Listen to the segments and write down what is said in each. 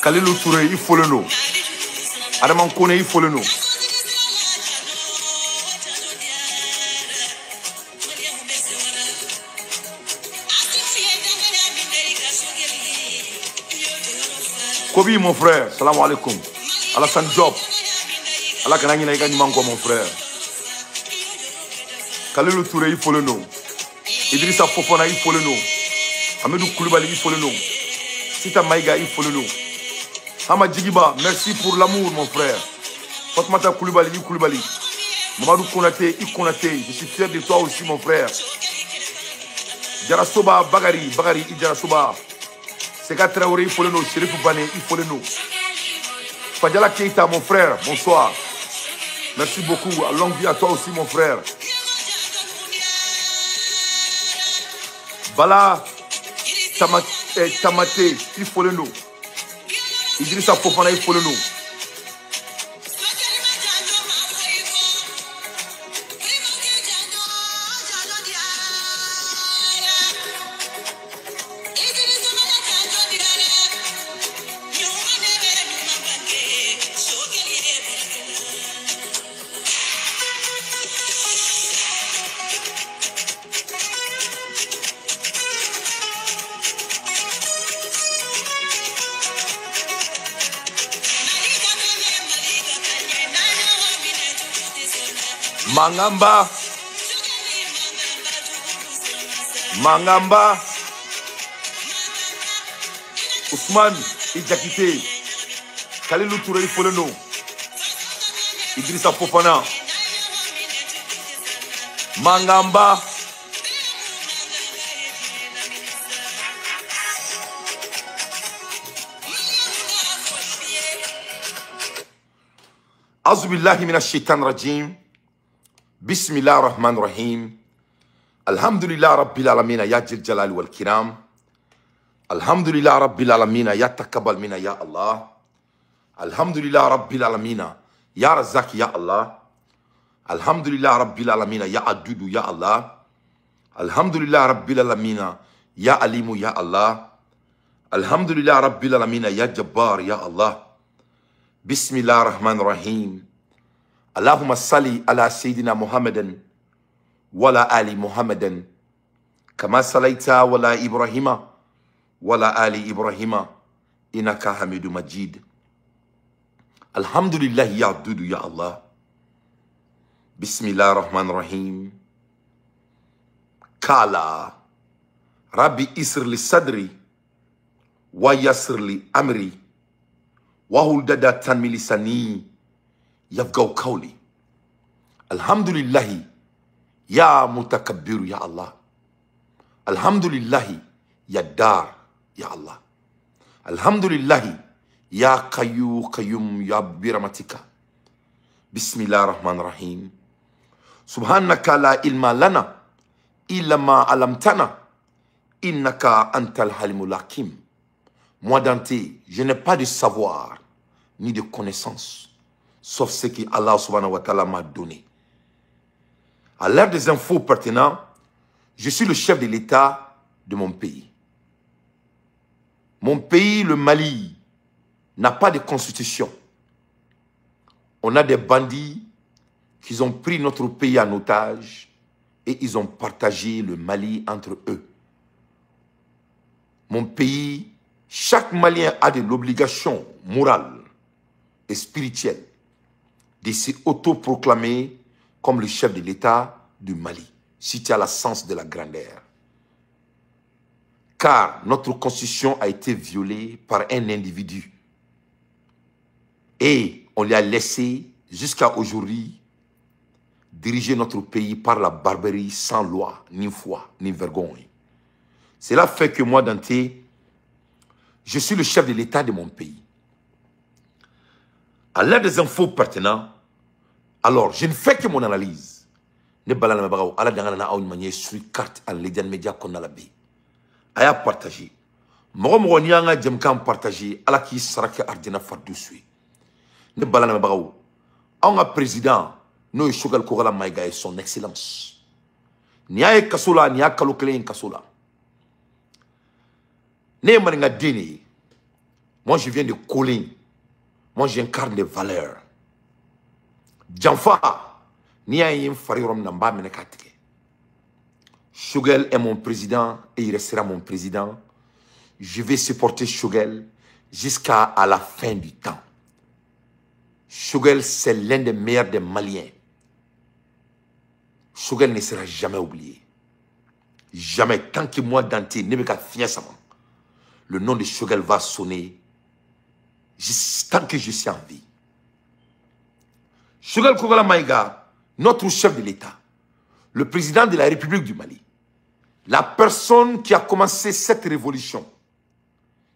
Kalilou Touré, il faut le nom. Adaman Kone, il faut le nom. Kobi, mon frère, salam alaikum. Alassane Diop. Allah kanani na igani manko, mon frère. Kalilou Touré, il faut le nom. Idrissa Fofana, il faut le nom. Amadou Koulibaly, il faut le nom. Sita Maïga, il faut le nom. Hama Djigiba, merci pour l'amour, mon frère. Fatmata Koulibaly, il Koulibaly. Mamadou Konaté, il Konaté. Je suis fier de toi aussi, mon frère. Djarasoba, Bagari, Bagari, Djarasoba. Seka Traoré, il faut le nom. Chérif Bané, il faut le nom. Fadjala Keita, mon frère, bonsoir. Merci beaucoup. Longue vie à toi aussi, mon frère. Bala Tamaté, il faut le nom. Idrissa Fofana, il faut le nom. Mangamba Mangamba Ousmane Idjakité Kalilou Touré, il faut le nom. Idrissa Fofana Mangamba Azubillahi minash shaitan rajim. Bismillah ar-Rahman ar-Rahim. Alhamdulillah Rabbil Alamina ya Jil Jalal wal Kiram. Alhamdulillah Rabbil Alamina ya Takabbal mina ya Allah. Alhamdulillah Rabbil Alamina ya Razak ya Allah. Alhamdulillah Rabbil Alamina ya Adudu ya Allah. Alhamdulillah Rabbil Alamina ya Alimu ya Allah. Alhamdulillah Rabbil Alamina ya Jabbar ya Allah. Bismillah ar-Rahman ar-Rahim. Allahumma salli ala Sayyidina Muhammadan wala ali Muhammadan kama salaita wala Ibrahima wala ali Ibrahima innaka Hamidu Majid. Alhamdulillah ya Dudu ya Allah. Bismillah ar-Rahman ar-Rahim. Kala Rabbi isr li sadri wa yasr li amri wa huldada tanmi lisani yafgaw qawli. Alhamdulillahi ya mutakabbiru ya Allah. Alhamdulillahi ya dar ya Allah. Alhamdulillahi ya qayyum ya biramatika. Bismillah ar-Rahman ar-Rahim. Subhanaka la ilma lana illa ma alamtana innaka antal halimul hakim. Moi Dante, je n'ai pas de savoir ni de connaissance sauf ce que Allah subhanahu wa ta'ala m'a donné. À l'ère des infos pertinents, je suis le chef de l'État de mon pays. Mon pays, le Mali, n'a pas de constitution. On a des bandits qui ont pris notre pays en otage et ils ont partagé le Mali entre eux. Mon pays, chaque Malien a de l'obligation morale et spirituelle de se autoproclamer comme le chef de l'État du Mali, si tu as la sens de la grandeur. Car notre constitution a été violée par un individu. Et on lui a laissé, jusqu'à aujourd'hui, diriger notre pays par la barbarie, sans loi, ni foi, ni vergogne. Cela fait que moi, Dante, je suis le chef de l'État de mon pays. À l'ère des infos pertinents, alors je ne fais que mon analyse. Ne balana me bagaw ala dangana na awni manye sur carte en Legend Media qu'on a la bi. Aya partager. Mogo ni anga jem kan partager ala ki sarake ardina fardu sui. Ne balana me bagaw. Anga président no shogal ko gala maïga et son excellence. Ni ay kasola ni akalo kelen kasola. Ne maninga dini Moi, je viens de Colin. Moi, j'incarne des valeurs. Janfa, ni a yin farirom namba menekatike. Choguel est mon président et il restera mon président. Je vais supporter Choguel jusqu'à la fin du temps. Choguel, c'est l'un des meilleurs des Maliens. Choguel ne sera jamais oublié. Jamais. Tant que moi, Dante, ne me fier le nom de Choguel va sonner tant que je suis en vie. Choguel Kogala Maïga, notre chef de l'État, le président de la République du Mali, la personne qui a commencé cette révolution,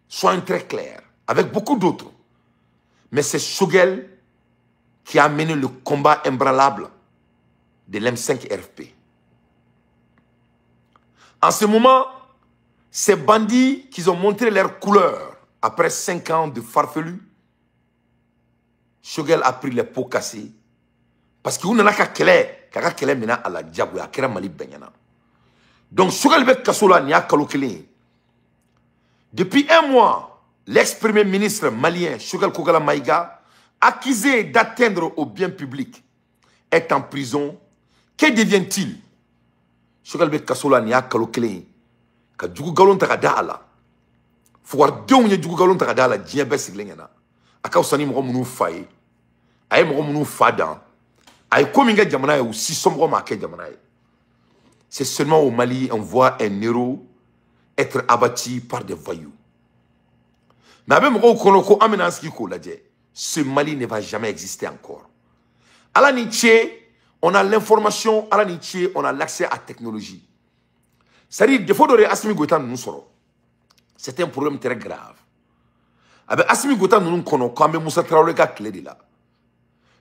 soyons très clairs, avec beaucoup d'autres, mais c'est Choguel qui a mené le combat imbranlable de l'M5 RFP. En ce moment, ces bandits qui ont montré leur couleur après 5 ans de farfelu, Choguel a pris les pots cassés parce qu'il n'a qu'à kele mena à la diable, à kera Mali benyana. Donc Choguel bec kasola ni a kalokele. Depuis 1 mois, l'ex-premier ministre malien Choguel Kogala Maïga, accusé d'atteindre au bien public, est en prison. Que devient-il? Choguel bec kasola ni a kalokele. Ka djugu galon takada ala. Fouar deon ye djugu galon takada ala djien be siglenyana. Aka usani mko munu faye. Aye mko munu fadan. Aye kominga jamanaye ou si sombre marqué jamanaye. C'est seulement au Mali on voit un héros être abattu par des voyous. Mais même ko amenanski ko ladje. Ce Mali ne va jamais exister encore. À la Nietzsche, on a l'information, à la Nietzsche, on a l'accès à la technologie. C'est-à-dire, des fois, c'est un problème très grave. Avec Assimi Gota, nous connaissons quand même Moussa Traoré clé de là.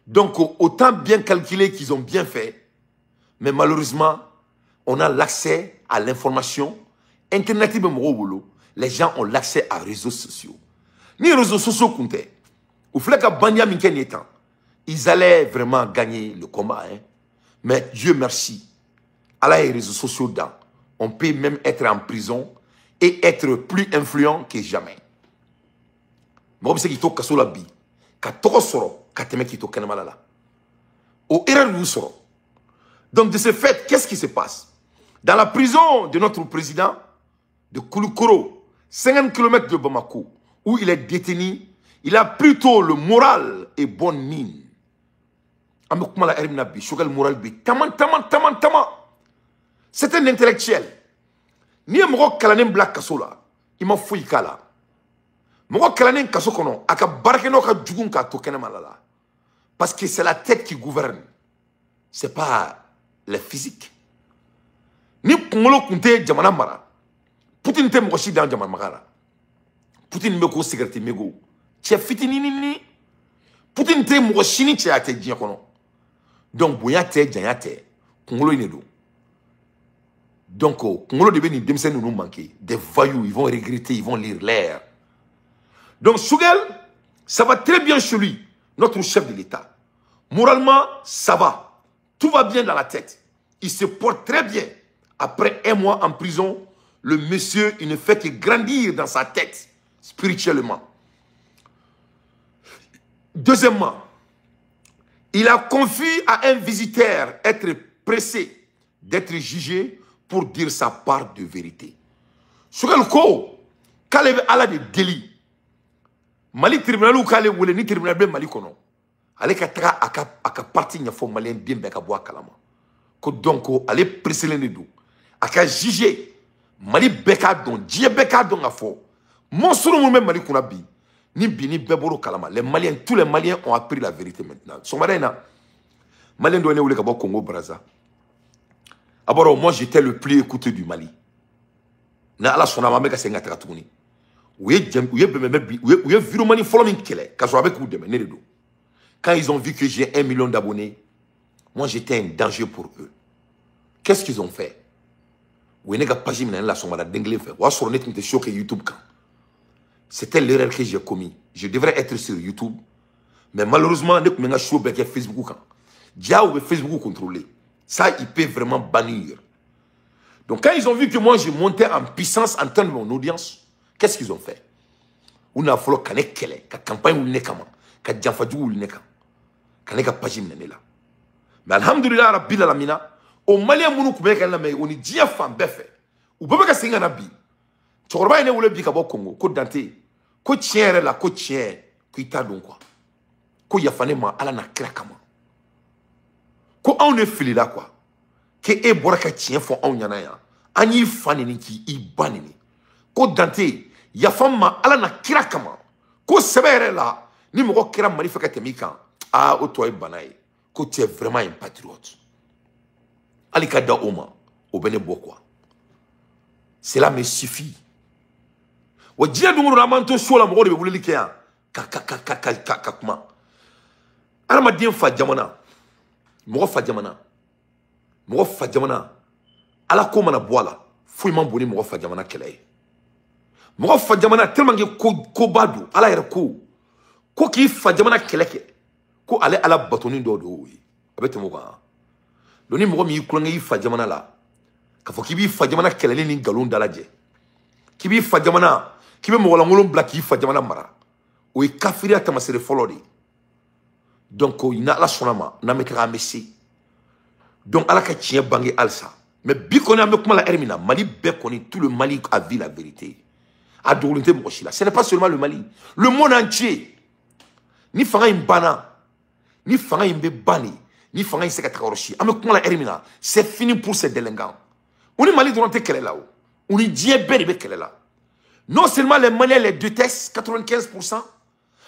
Donc, autant bien calculé qu'ils ont bien fait, mais malheureusement, on a l'accès à l'information. Internet, les gens ont l'accès à réseaux sociaux. Ni réseaux sociaux comptaient. Au fait que Bandia Minken étant, ils allaient vraiment gagner le combat. Hein. Mais Dieu merci, à les réseaux sociaux dedans. On peut même être en prison et être plus influent que jamais. Donc de ce fait, qu'est-ce qui se passe? Dans la prison de notre président de Kouloukoro, 50 km de Bamako, où il est détenu, il a plutôt le moral et bonne mine. C'est un intellectuel. Ni un kalanen black kasola, il m'a fouillé kala. Moko kalanen kaso kono, aka barakeno ka djugun ka to kene malala. Parce que c'est la tête qui gouverne. C'est pas le physique. Ni kungolo kunte jamana mara. Poutine te moko dans jamana magara. Poutine meko cigarette mego. Tche fitini ni. Poutine te moko chini tche ate djia kono. Donc boyate djanyate. Kungolo inedo. Donc, Congolo de Béni, nous manquer. Des voyous, ils vont regretter, ils vont lire l'air. Donc, Choguel, ça va très bien chez lui, notre chef de l'État. Moralement, ça va. Tout va bien dans la tête. Il se porte très bien. Après 1 mois en prison, le monsieur, il ne fait que grandir dans sa tête, spirituellement. Deuxièmement, il a confié à un visiteur être pressé d'être jugé pour dire sa part de vérité. Choguel ko, kale be ala de délit. Mali tribunal ou kale wole ni tribunal be Mali kono. Ale ka taka aka parti nya fo malien bien be ka bo kalama. Ko donc ale preselen de do. Aka juger Mali beka don, die beka don afo. Mon suru mo Mali kuna bi. Ni bini beboro kalama. Les Maliens, tous les Maliens ont appris la vérité maintenant. Somarena Malien do ne wole ka bo Congo Brazza. Alors, moi, j'étais le plus écouté du Mali. Quand ils ont vu que j'ai 1 million d'abonnés, moi, j'étais un danger pour eux. Qu'est-ce qu'ils ont fait? C'était l'erreur que j'ai commis. Je devrais être sur YouTube. Mais malheureusement, je suis sur Facebook. Facebook contrôlé. Ça, il peut vraiment bannir. Donc, quand ils ont vu que moi, je montais en puissance en termes de mon audience, qu'est-ce qu'ils ont fait? ou n'a fallu qu'un équelle, qu'un campagne ou n'ekama, qu'un janfadou ou n'eka, qu'un eka pagim nenela. Mais alhamdulillah rabbil alamina, au Malien mounou koubek en la me, on y dit à femme befe, ou bebe ka singa nabi. Tchorba ene wule bi ka bo Congo, ko dante, ko tiere la, ko tiere, ko ita don quoi. Ko yafane ma ala na krakama. Ko on est fili là quoi. Que e bora ka tien fo on yana ya. Ani fani ni ki i banini. Ko dante, yafam ma ala na krakama. Ko sebere la, ni mo ko kira manifaka temika. Ah, o toi banaye. Ko tu es vraiment un patriote. Ali kada oma, o bene quoi. Cela me suffit. Wa dia dungu ramanto shola mo de bulili ke ya. Ka kuma. Alama den fa jamana. Mo fa jamana. Mo fa jamana. Ala ko mana boala. Fui man boni mo fa jamana kele. Mo fa jamana tellement que ko badu ala yere ko ki fa jamana keleke. Ko ale ala batoni do wi. Abete mo ka. Loni mo mi kulanga yi fa jamana la. Ka fo ki bi fa jamana kelele ni galon dalaje. Ki bi fa jamana ki be mo wala ngolon black yi fa jamana mara. O yi kafiri atamasere folodi. Donc il n'a la sonama na mettra messi. Donc ala ka tien bangi alsa. Mais bi koni ame kuma la hermina Mali be koni tout le Mali a vu la vérité. A doulunté mo la. Ce n'est pas seulement le Mali, le monde entier. Ni fanga imbana, ni fanga imbe bani, ni fanga iseka takoroshi. Ame kuma la hermina, c'est fini pour ces délinquants. On est Mali durant quelle est là. On est bien belle quelle est là. Non seulement les Maliens les détestent 95%.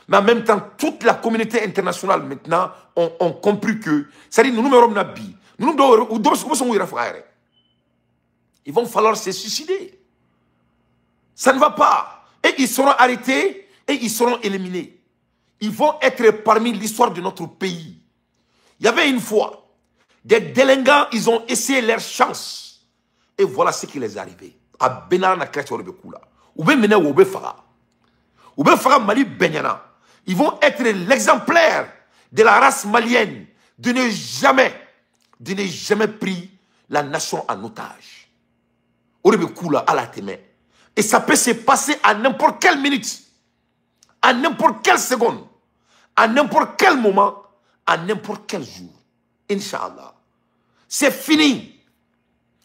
Mais en même temps, toute la communauté internationale maintenant ont compris que, c'est-à-dire, ils vont falloir se suicider. Ça ne va pas. Et ils seront arrêtés et ils seront éliminés. Ils vont être parmi l'histoire de notre pays. Il y avait une fois, des délinquants, ils ont essayé leur chance. Et voilà ce qui les est arrivé. À Benar, na Kreti, ou bien Mene, ou bien Fara. Ou bien Fara, Mali, Benyana. Ils vont être l'exemplaire de la race malienne de ne jamais pris la nation en otage. Et ça peut se passer à n'importe quelle minute, à n'importe quelle seconde, à n'importe quel moment, à n'importe quel jour. Inch'Allah. C'est fini.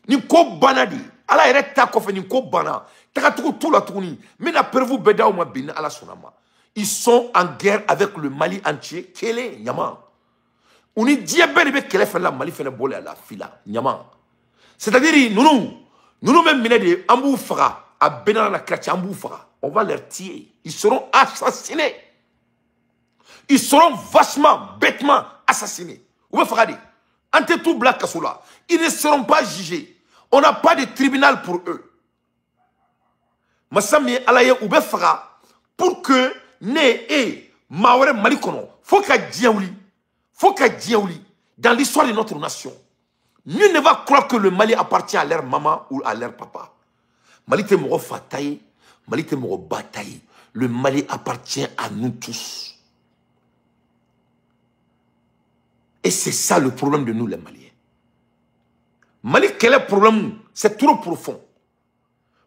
Niko banadi. Allah ereta kofe niko bana. Takatuku tout la tourni. Mais na pervu beda ou ma bin ala sonama. Ils sont en guerre avec le Mali entier. Quel est Nyama? On est diabète avec quel fait la Mali fait le bolé à la fila. Nyama. C'est-à-dire, nous même minés Ambou Fara, à Benar la Kreti, Ambou Fara. On va les tuer. Ils seront assassinés. Ils seront vachement, bêtement assassinés. Où est Faradi? Ante tout Black Kassoula. Ils ne seront pas jugés. On n'a pas de tribunal pour eux. Massami Alaye Oube Fara, pour que ne et Maore Malikono, faut qu'à Diaouli, dans l'histoire de notre nation. Nul ne va croire que le Mali appartient à leur maman ou à leur papa. Mali te moro fataye, Mali te moro bataye. Le Mali appartient à nous tous. Et c'est ça le problème de nous les Maliens. Mali, quel est le problème? C'est trop profond.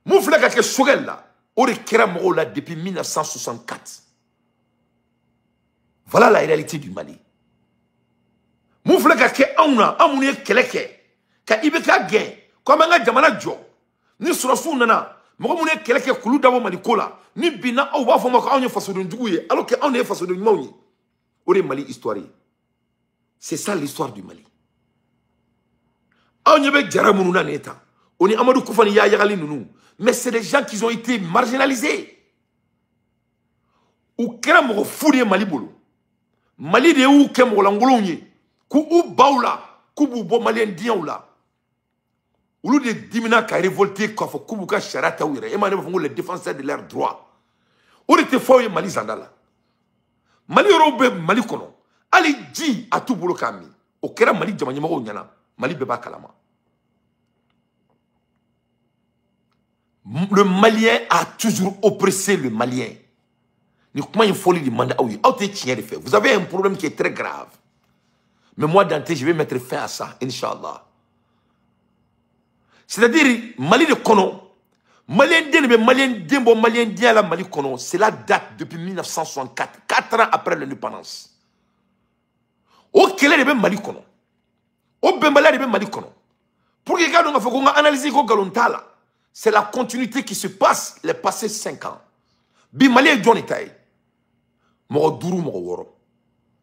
Mon frère qui est Sogel là, on est là depuis 1964. Voilà la réalité du Mali. Mon frère qui est Amouni Keleke, qui est Ibeka Gen, comme un Jamana Jo, ni Surafou Nana, Moumouné Keleke Koulou Davo Malikola, ni Bina Awa Fomaka Agne Faso de Ndouye, alors qu'on est Faso de Mouni. On est Mali histoire. C'est ça l'histoire du Mali. On est Amadou Koufani Yagali Nounou. Mais c'est des gens qui ont été marginalisés. Ou Kéram Fourier Malibolo. Mali de ou Kem Rolangolonye. Kou ou Baoula. Kou Bo Malien Diaoula. Ou l'ou de Dimina qui a révolté Kofo Koubuka Charata Ouire. Et Mané les défenseurs de leurs droits. Ou était fort Mali Zandala. Mali Robe Mali Kono. Ali dit à tout boulot Kami. Au Kéram Mali Djamanyama Nyana. Mali Beba Kalama. Le Malien a toujours oppressé le Malien. Vous avez un problème qui est très grave. Mais moi, Dante, je vais mettre fin à ça, Inch'Allah. C'est-à-dire, Mali de Kono, Malien den, Malien den, Malien den la Mali kono, cela date depuis 1964, 4 ans après l'indépendance. Au kele de Mali kono. Au bembala de Mali kono. Pour que quelqu'un fasse analyser Galontala, c'est la continuité qui se passe les passés 5 ans. Bi Mali est Johnny Taï. Moro duru moro woro.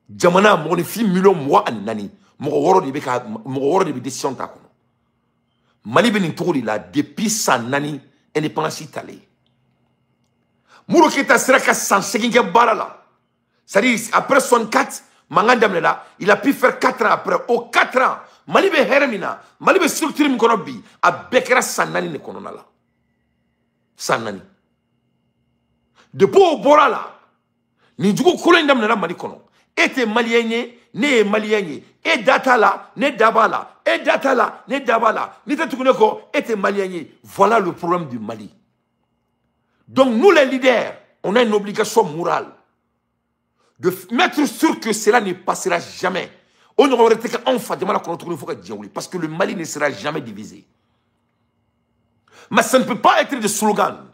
Jamana moro ni fi million mois anani. Moro woro de be décision ta kono. Mali benin togoli la depuis sa nani indépendance italienne. Mouro Keita sera qu'à 150 barala. C'est-à-dire après 64, Mangandam là, il a pu faire 4 ans après. Au 4 ans, Mali be hermina, Mali be structure mi kono bi, a bekera sanani ne kono la. Sanani. Depuis au bora là, ni jugo kolo ndam na Mali kono. Ete malienye, ne malienye, et data là, ne dabala, et data là, ne dabala, ni tetukuneko, ete malienye. Voilà le problème du Mali. Donc nous les leaders, on a une obligation morale de mettre sûr que cela ne passera jamais. On aurait été qu'en fait, parce que le Mali ne sera jamais divisé. Mais ça ne peut pas être des slogans.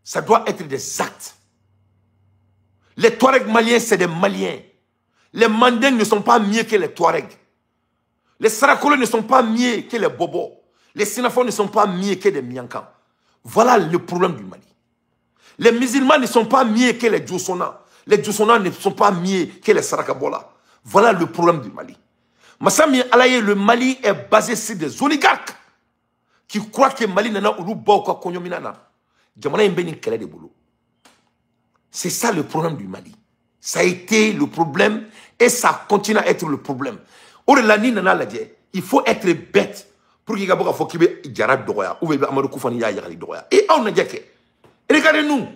Ça doit être des actes. Les Touaregs maliens, c'est des Maliens. Les Mandingues ne sont pas mieux que les Touaregs. Les Sarakolais ne sont pas mieux que les Bobos. Les Sénafos ne sont pas mieux que les Miankans. Voilà le problème du Mali. Les musulmans ne sont pas mieux que les Djoussona. Les Djoussona ne sont pas mieux que les Sarakabola. Voilà le problème du Mali. Massami Alaye, le Mali est basé sur des oligarques qui croient que Mali nana ou Bauka Konyominana. Djamana Mbeni Kele de Boulot. C'est ça le problème du Mali. Ça a été le problème et ça continue à être le problème. Il faut être bête pour qu'il y ait un Jarab Doya ou Amadou Koufani Yari Doya. Et on a dit que, regardez-nous,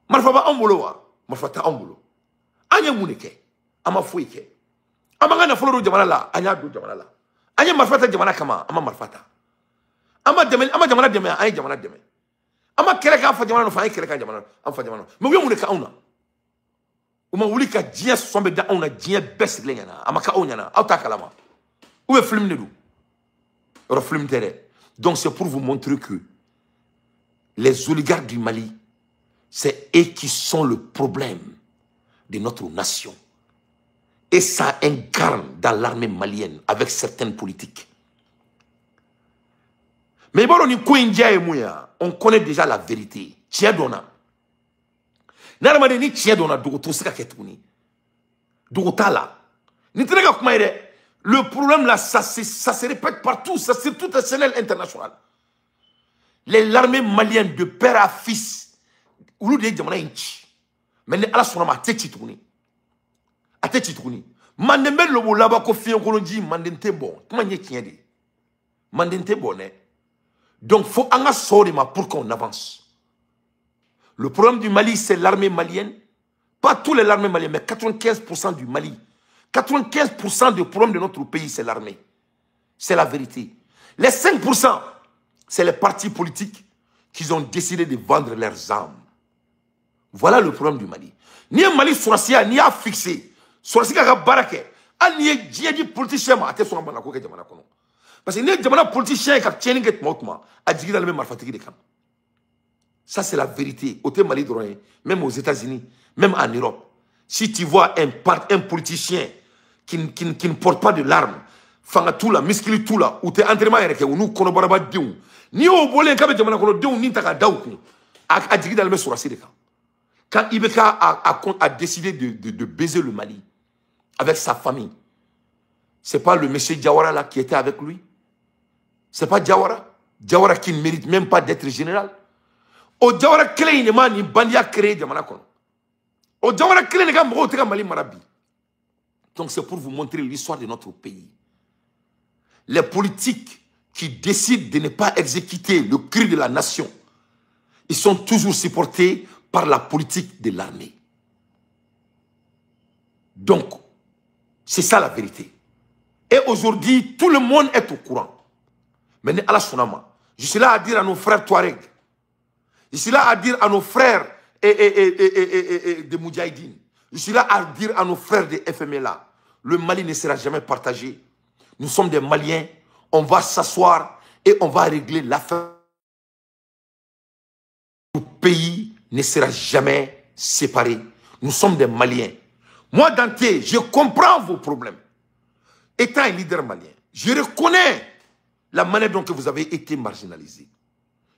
Marfaba Amboloa, Marfata Ambolo, Anya Mouneke, Amafouike, Amangana Floro Jamanala, Anya Do Jamanala, Anya Marfata Jamana Kama, Ama Marfata, Ama Jamana Deme, Aya Jamana Deme. Ama kereka fa jamana no fa kereka jamana am fa jamana me wi mu ne ka ona o ma wuli ka dia sombe da ona dia best lenyana ama ka onyana auta kalama ou e film ne du ro film tere. Donc c'est pour vous montrer que les oligarques du Mali, c'est eux qui sont le problème de notre nation, et ça incarne dans l'armée malienne avec certaines politiques. Mais bon, on connaît déjà la vérité. Tiens donna. N'armade ni tiens donna dogoto sika ketuni. Dogotala. Ni trega kumaire. Le problème là, ça se répète partout, ça c'est tout un scénario international. L'armée malienne de père à fils, ou de jamana inchi. Mais ala sonama techi tourni. Atechi tourni. Mandembe lobo laba ko fiyon kolonji mandente bon. Comment n'y tient de? Mandente bonnet. Donc, il faut en sortir pour qu'on avance. Le problème du Mali, c'est l'armée malienne. Pas tous les armées maliennes, mais 95% du Mali. 95% du problème de notre pays, c'est l'armée. C'est la vérité. Les 5%, c'est les partis politiques qui ont décidé de vendre leurs armes. Voilà le problème du Mali. Ni un Mali sourcia, ni a fixé. Sourcia a baraké. Ni a dit politicien, mais à son banako que jamana kono. Parce que les jamana politiciens qui tiennent que moutma a dit dans le même marfatiki de camp. Ça c'est la vérité. Au Mali droit, même aux États-Unis, même en Europe. Si tu vois un politicien qui ne porte pas de l'arme, fanga tout là, miskili tout là, ou t'es entraînement avec ou nous konobaraba diou. Ni au bolé kabe jamana kono diou ni taka daoukou. A dit dans le même sourasi de camp. Quand Ibeka a décidé de baiser le Mali avec sa famille, c'est pas le monsieur Diawara là qui était avec lui. C'est pas Diawara. Diawara qui ne mérite même pas d'être général. Au Diawara clé ne m'a ni bandia créé de Manakon. Au Diawara clé ne gamba au Mali Marabi. Donc c'est pour vous montrer l'histoire de notre pays. Les politiques qui décident de ne pas exécuter le cri de la nation, ils sont toujours supportés par la politique de l'armée. Donc, c'est ça la vérité. Et aujourd'hui, tout le monde est au courant. Mais je suis là à dire à nos frères Touareg, je suis là à dire à nos frères de Moudjahidine, je suis là à dire à nos frères de FMLA, le Mali ne sera jamais partagé. Nous sommes des Maliens, on va s'asseoir et on va régler l'affaire. pays ne sera jamais séparé. Nous sommes des Maliens. Moi, Dante, je comprends vos problèmes. Étant un leader malien, je reconnais la manière dont vous avez été marginalisé.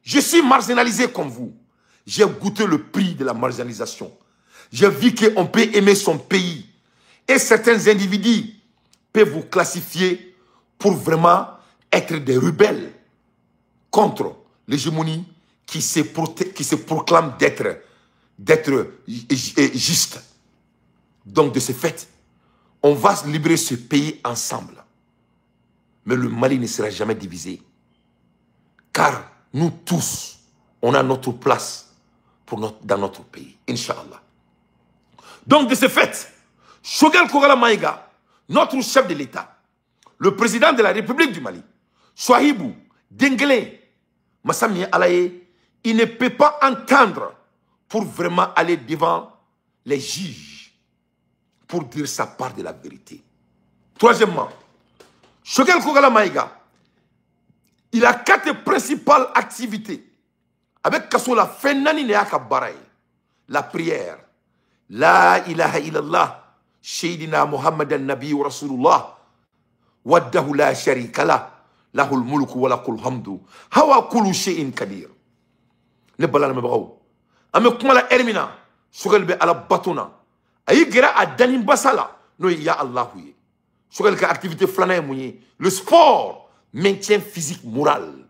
Je suis marginalisé comme vous. J'ai goûté le prix de la marginalisation. J'ai vu qu'on peut aimer son pays. Et certains individus peuvent vous classifier pour vraiment être des rebelles contre l'hégémonie qui se proclame d'être juste. Donc de ce fait, on va libérer ce pays ensemble. Mais le Mali ne sera jamais divisé. Car nous tous, on a notre place dans notre pays. Inch'Allah. Donc de ce fait, Choguel Kogala Maïga, notre chef de l'État, le président de la République du Mali, Souaïbou, Denguele, Massami Alaye, il ne peut pas entendre pour vraiment aller devant les juges pour dire sa part de la vérité. Troisièmement, Choguel Kogala Maïga, il a 4 principales activités. Avec Kassola, Fennani Neaka Baraye, la prière, La ilaha illallah, Shaydina Muhammadan Nabi wa Rasulullah, Waddahu la sharika la, Lahul mulku wa lakul hamdu, Hawa kulu shay'in kadir. Ne balana me bagaw. Ame kumala ermina, Choguel be ala batona. Ayi gira a danin basala, no ya Allahu ye. Choguel ka activité flana mouni, le sport, maintien physique moral.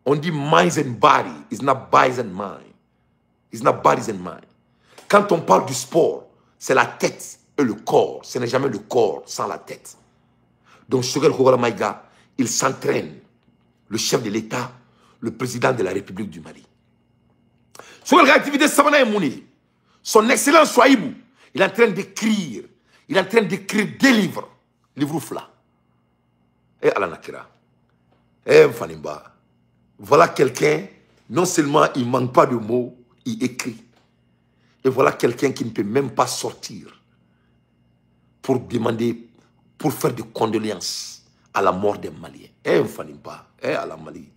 On dit minds and body, it's not bodies and mind. It's not bodies and mind. Quand on parle du sport, c'est la tête et le corps. Ce n'est jamais le corps sans la tête. Donc Choguel Kogala Maïga, il s'entraîne. Le chef de l'État, le président de la République du Mali. Choguel activité Sabana et Mouni, son excellent Souaïbou, il est en train d'écrire. Il est en train d'écrire 2 livres. Livre Fla. Et Alanakira. Et Mfanimba. Voilà quelqu'un, non seulement il ne manque pas de mots, il écrit. Et voilà quelqu'un qui ne peut même pas sortir pour demander, pour faire des condoléances à la mort des Maliens. Eh, Mfanimba. Eh, à la Mali.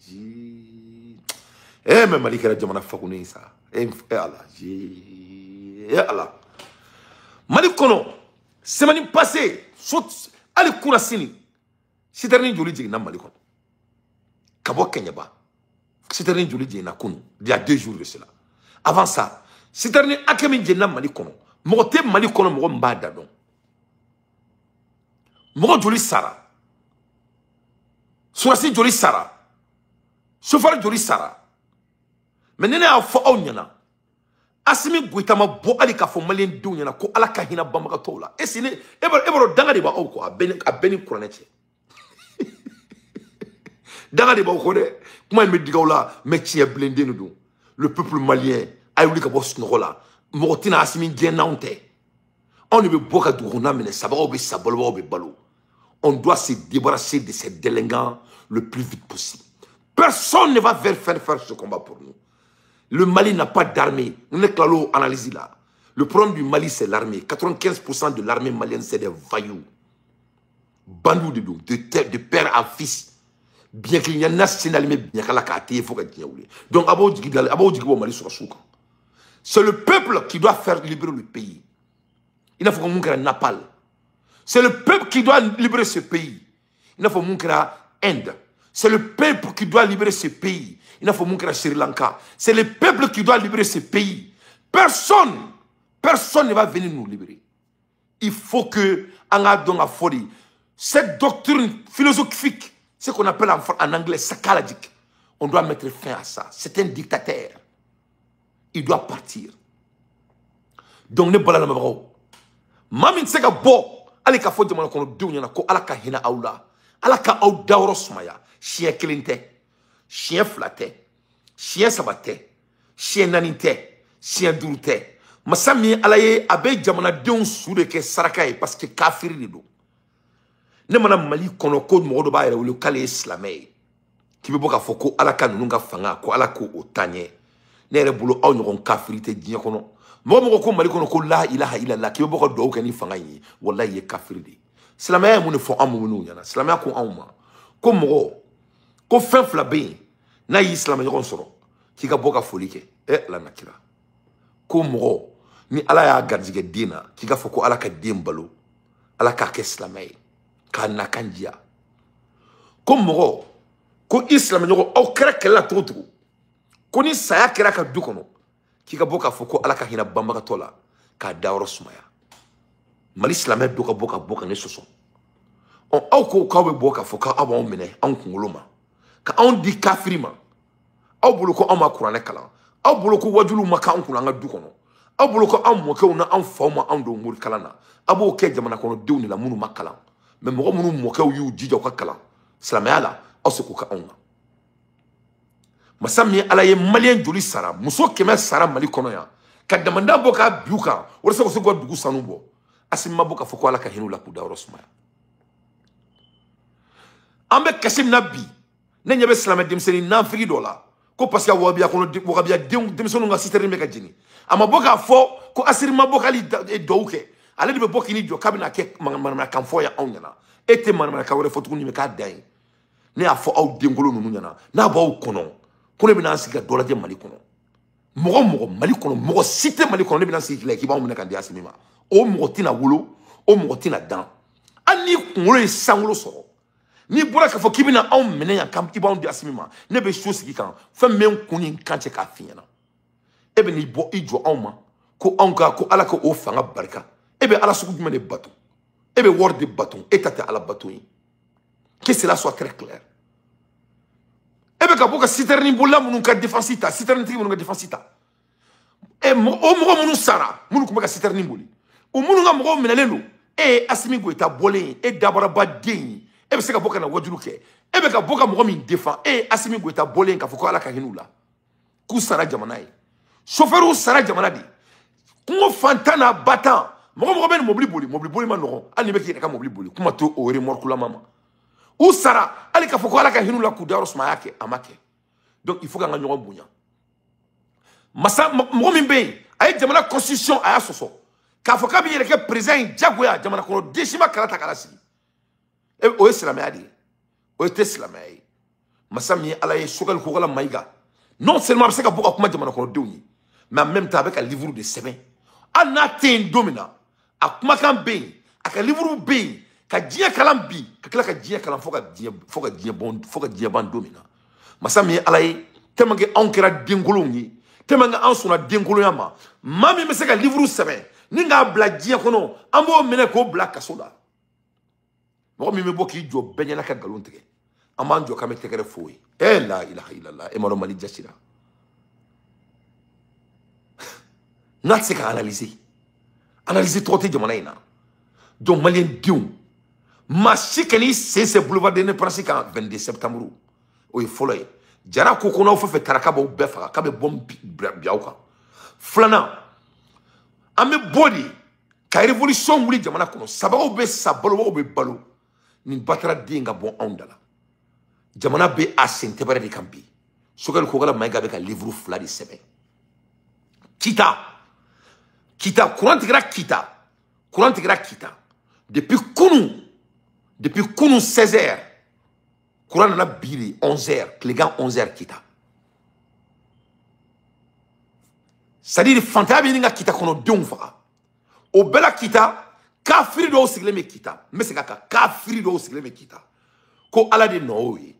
Eh, mais Mali, qui Jamana Fakoune, ça. Eh, Allah. Eh, Allah. Mali Kono, semaine passée, Ali Kourasini, c'est dernier joli djigna Mali Kono. Kabo Kenyaba. C'est un joli djigna Kono. Il y a 2 jours de cela. Avant ça, c'est un akemi djigna Mali Kono. Mote Mali Kono mo mbada don. Mo joli Sara. Sourasi joli Sara. Sofar joli Sara. Mais nene a fo awnyana. Asimi Goïtama bo ali ka fo malien dou nyana ko ala ka hina bamaka tola. E sine ebro danga de ba o ko abeni kuranete. Danga de ba ko de kuma me digawla me tie blindé nous. Le peuple malien a eu ka bo snola. Motina asimi genaunte. On ne veut pas que nous mais sabao be sabolo be balo. On doit se débarrasser de ces délinquants le plus vite possible. Personne ne va faire ce combat pour nous. Le Mali n'a pas d'armée. Nous n'avons pas analysé là. Le problème du Mali, c'est l'armée. 95% de l'armée malienne, c'est des vaillous. Bandou de père en fils. Bien qu'il y en a, c'est bien qu'il y a il faut qu'il y ait. Donc, c'est le peuple qui doit faire libérer le pays. Il faut qu'on ait un Napal. C'est le peuple qui doit libérer ce pays. Il faut qu'on ait Inde. C'est le peuple qui doit libérer ce pays. Il faut que Sri Lanka. C'est le peuple qui doit libérer ce pays. Personne ne va venir nous libérer. Il faut que, cette doctrine philosophique, ce qu'on appelle en anglais sacralique, on doit mettre fin à ça. C'est un dictateur. Il doit partir. Donc, ne balala mabaro. Mamin sega bo, ali ka fo jamana kono dunya na ko ala ka hina aula. Ala ka au dauro sumaya. Chien kilinte. Chien flatté, chien sabaté, chien nanité, chien douté. Masami alaye abe jamana deun soude ke sarakaye parce que kafiri de do. Ne mana Mali kono ko mo do ba yere le kale islamé. Ki be boka foko alaka nunga fanga ko alako otanye. Ne re bulo aw nyon kafiri te dinya kono. Mo ko Mali kono ko la ilaha illallah ki be boka do ko ni fanga yi wallahi ye kafiri de. Islamé mo ne fo amu nu yana. Islamé ko awma. Ko mo ko fen flabé na yi islam yon soro k'i ka bɔ ka foli kɛ ala na kira ko mɔgɔ ni ala y'a garijɛgɛ den na k'i ka fɔ ko ala ka den balo ala k'a kɛ silamɛ ye k'a nakan diya ko mɔgɔ ko i silamɛɲɔgɔn aw kɛra kɛlɛ la cogo cogo ko ni saya kɛra ka du kɔnɔ k'i ka bɔ k'a fɔ ko ala ka hinɛ banbagatɔ la k'a dayɔrɔ sumaya mali silamɛ dɔ ka bɔ ka ne sɔsɔ aw ko k'aw bɛ bɔ k'a fɔ k'aw b'anw minɛ anw kunkolo ma ka anw di kafiri ma aw bolo ko anw ma kuranɛ kalan aw bolo ko wajuliw ma k'anw kunna an ka du kɔnɔ aw bolo ko anw mɔkɛw na anw faw ma anw don mori kalan na a b'o kɛ jamana kɔnɔdenw de la minnu ma kalan mɛ mɔgɔ minnu mɔkɛw y'u jija u ka kalan silamɛya la aw se k'o kɛ anw na masa min ye ala ye maliyɛn joli sara muso 100 sara mali kɔnɔ yan ka damanda bɔ k'a bin u kan walasa ka se k'u ka dugu sanu bɔ asi ma bɔ k'a fɔ ko ala ka hinɛ u la k'u dayɔrɔ sumaya an bɛ kasi min na bi ne ɲɛ bɛ silamɛ denmisɛnnin nafigi dɔ la ko parce que wagabiya kɔnɔ wagabiya denmisɛnninw ka citɛrɛni bɛ ka jeni a ma bɔ k'a fɔ ko asiri ma bɔ k'ale dɔw kɛ ale de bɛ bɔ k'i ni jɔ k'a bɛna kɛ manamanakan fɔ ye anw ɲɛna e tɛ manamanakan wɛrɛ fɔ tuguni k'a da ye ne y'a fɔ aw denkolo ninnu ɲɛna n'a b'aw kɔnɔ ko ne bɛna sigi ka dɔ lajɛ mali kɔnɔ mɔgɔ mali kɔnɔ mɔgɔ si tɛ mali kɔnɔ ne bɛna sigi k'i b'anw minɛ ka di asimi ma o mɔgɔ tɛna wolo o mɔgɔ tɛna dan hali ni kunkolo ye sankolo sɔrɔ n'i bɔra k'a fɔ k'i bɛna anw minɛ yan k'i b'anw di asimi ma ne bɛ so sigi kan fɛn min kun ni kan cɛ k'a f'i ɲɛna e bɛ n'i bɔ i jɔ anw ma ko anw ka ko ala ka o fanga barika e bɛ ala sugu jumɛn de bato e bɛ wari de bato e ta tɛ ala bato ye que cela soit très clair e bɛ ka bɔ ka citɛrɛni bolila minnu ka défense ta citɛrɛni tigi minnu ka défense ta o mɔgɔ minnu sara minnu tun bɛ ka citɛrɛni boli o minnu ka mɔgɔw minɛlen don e ye Asimi Goyita bɔlen ye e dabaraba den ye e bɛ se ka bɔ ka na wajulu kɛ e bɛ ka bɔ ka mɔgɔ min défend e ye Asimi Goyita bɔlen ye k'a fɔ ko ala ka hinɛ u la k'u sara jamana ye chauffeur sara jamana de kungo fantan n'a ba tan mɔgɔ bɛ ni mobili boli ma nɔgɔn hali ni bɛ k'i yɛrɛ ka mobili boli kuma to o remorkulama ma u sara hali k'a fɔ ko ala ka hinɛ u la k'u dayɔrɔ sumaya kɛ a ma kɛ donc il faut k'an ka ɲɔgɔn bonya masa mɔgɔ min bɛ yen a ye jamana constitution a y'a sɔsɔ k'a fɔ k'a bɛ yɛrɛ kɛ président ye jagoya jamana kɔnɔ den si ma kala ta k'a lasigi o ye silamɛya de ye o tɛ silamɛya ye masa min ye ala ye Sogɛli Kokala Mayiga non seulement a bɛ se ka bɔ ka kuma jamana kɔnɔdenw ye mais en même temps a bɛ ka livre de sɛbɛn hali n'a tɛ yen don min na a kumakan bɛ yen a ka livre bɛ yen ka diɲɛ kalan bi ka tila ka diɲɛ kalan fo ka diɲɛ ban don min na masa min ye ala ye tellement que anw kɛra denkolonw ye tellement que anw sɔnna denkolonya ma maa min bɛ se ka livre sɛbɛn ni k'a bila diɲɛ kɔnɔ an b'o minɛ k'o bila kaso la mɔgɔ min bɛ bɔ k'i jɔ bɛɛ ɲɛna ka nkalon tigɛ an b'an jɔ k'an bɛ tɛgɛrɛ fo ye la ilaha illallah e ma dɔn mali jasira n'a tɛ se ka analyser tɔgɔ tɛ jamana in na donc maliyɛn denw maa si ka n'i sen boulevard de l'Indépendance kan 22 septembre o ye fɔlɔ ye jara ko ko n'aw fɛn fɛn taara k'a b'aw bɛɛ faga k'a bɛ bɔn bi aw kan filanan an bɛ bɔ de ka révolution wuli jamana kɔnɔ sabagaw bɛ sa balobagaw bɛ balo nin batara den ka bɔ anw da la jamana bɛ a sen tɛbɛrɛ de kan bi Sogɛli Kokala Mayiga bɛ ka livre 2 de sɛbɛn kita courant tigɛra kita depuis kunu 16h courant nana bi 11h tilegan 11h kita c'est-à-dire fantaya bɛ ɲini ka kita kɔnɔ denw faga o bɛɛ la kita kafiri dɔw sigilen bɛ kita n bɛ segin a kan kafiri dɔw sigilen bɛ kita ko ala de nɔ y'o ye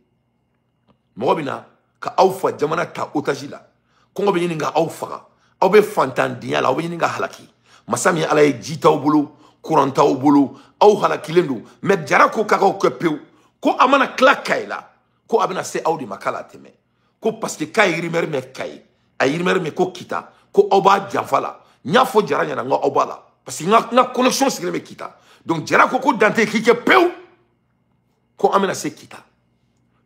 mɔgɔ bɛ na ka aw fa jamana ta otage la kɔngɔ bɛ ɲini ka aw faga aw bɛ fantandenya la aw bɛ ɲini ka halaki masa min ala ye ji t'aw bolo courant t'aw bolo aw halakilen don mais jara ko k'aw kɛ pewu ko a mana tila Kayi la ko a bɛna se aw de ma k'a la tɛmɛ ko parce que k'a ye yirimɛri mɛn Kayi a ye yirimɛri mɛn ko kita ko aw b'a janfa la n y'a fɔ jara ɲɛna n ko aw b'a la parce que n ka connexion sigilen bɛ kita donc jara ko dante k'i kɛ pewu ko an bɛna se kita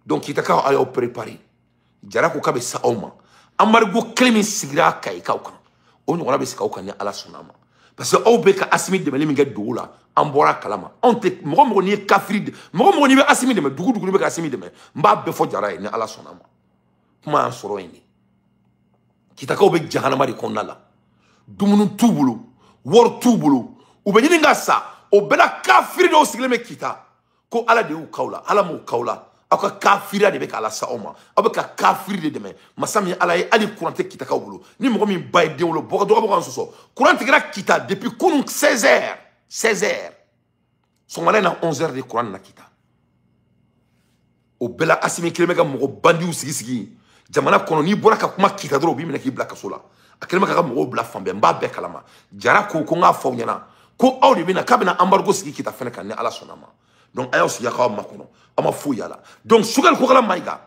donc kita kaw a y'aw préparer jara ko k'a bɛ se aw ma embargo kelen min sigira Kayi kaw kan o ɲɔgɔnna bɛ sigi aw kan ni ala sɔnna ma parce que aw bɛ ka Asimi dɛmɛli min kɛ dugu la an bɔra kalama anw tɛ mɔgɔ n'i ye kafiri mɔgɔ n'i bɛ Asimi dɛmɛ dugu n'i bɛ ka Asimi dɛmɛ n b'a bɛɛ fɔ jara ye ni ala sɔnna ma kuma y'an sɔrɔ yen de kitakaw bɛ jahanama de kɔnɔna la dumuni t'u bolo wari t'u bolo u bɛ ɲini ka sa o bɛɛ la kafiri dɔw sigilen bɛ kita ko ala de y'u kaw la ala m'u kaw la aka kafira de be kala sa oma abaka kafir de deme masami ala ye ali courante kita ka wolo ni mo mi bay de wolo boko do ko so courante gra kita depuis kunun 16h son malena 11h de courant na kita o bela asimi kileme ka mo bandi u sigi jamana kono ni bora ka kuma kita dro bi mina ki bla kasola akelema ka mo bla fambe mba be kalama jara ko nga faw nyana ko awde bina kabina embargo sigi kita fene kan ni ala sonama donc ayos ya ka makono ama fu yala donc sugal ko kala maiga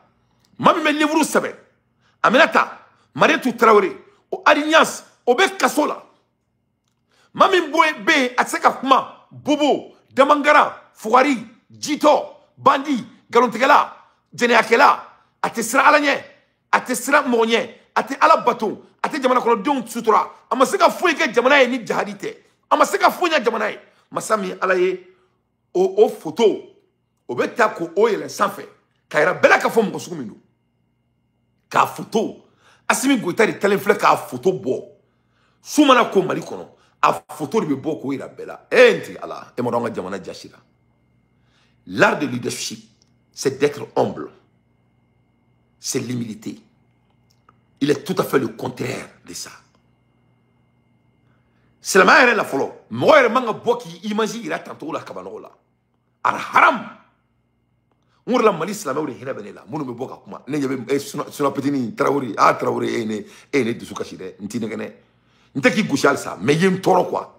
mami me livre sabe aminata Mariétou Traoré o alliance o be kasola mami boy be atseka kuma bobo damangara fuari jito bandi galontegala jene akela atesra alanye atesra monye ate ala bato ate jamana kono don sutura amaseka fu ke jamana ye ni jahadite amaseka fu nya jamana ye masami alaye o photo o be ta ko o yele sanfɛ kayira bela ka fɔ mɔgɔ sugu min don k'a photo Assimi Goïta de talen filɛ k'a photo bɔ su mana ko Mali kɔnɔ a photo de bɛ bɔ k'o yira bɛɛ la n tigi ala e ma dɔn an ka jamana jasira l'art de leadership c'est d'être humble c'est l'humilité il est tout à fait le contraire de ça silamɛya yɛrɛ la fɔlɔ mɔgɔ yɛrɛ man ka bɔ k'i image yira tantogo la kabanɔgɔ la ar haram ngorla Mali silamɛw de hinɛ bɛ ne la minnu bɛ bɔ ka kuma ne ɲɛ bɛ suna petini Traoré Traoré e ne dusu kasi dɛ n ti nɛgɛnɛ n tɛ k'i gosi halisa mais ye n tɔɔrɔ quoi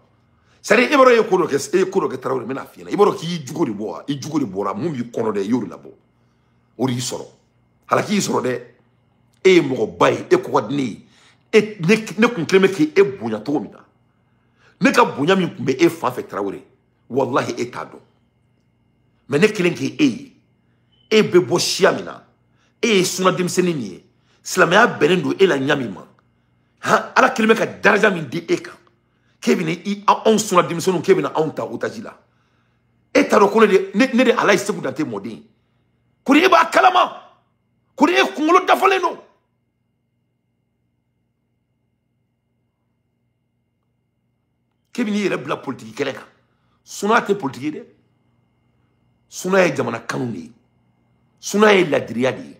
c'est à dire e b'a dɔn e ye ko dɔ kɛ Traoré n bɛna f'i ɲɛna i b'a dɔn k'i jugo de bɔ wa i jugo de bɔra mun b'i kɔnɔ dɛ i y'o de labɔ o de y'i sɔrɔ halaki y'i sɔrɔ dɛ e ye mɔgɔba ye e kɔgɔ di ne ye ne kun kelen bɛ k'e bonya cogo min na ne ka bonya min kun bɛ e fan fɛ Traoré wallahi e t'a dɔn mais ne kelen k'e ye e bɛ bɔ siya min na e ye suna denmisɛnnin min ye silamɛya bɛnnen don e la ɲa min ma ala kelen bɛ ka daraja min di e kan k'e bɛna anw suna denmisɛnninw k'e bɛna anw ta otaji la e t'a dɔn ko ne de Alaji Seku Dante mɔden ko ni e b'a kalama ko ni e kunkolo dafalen don k'e bɛ n'i yɛrɛ bila politiki kɛlɛ kan suna tɛ politiki dɛ suna ye jamana kanu de ye suna ye ladiriya de ye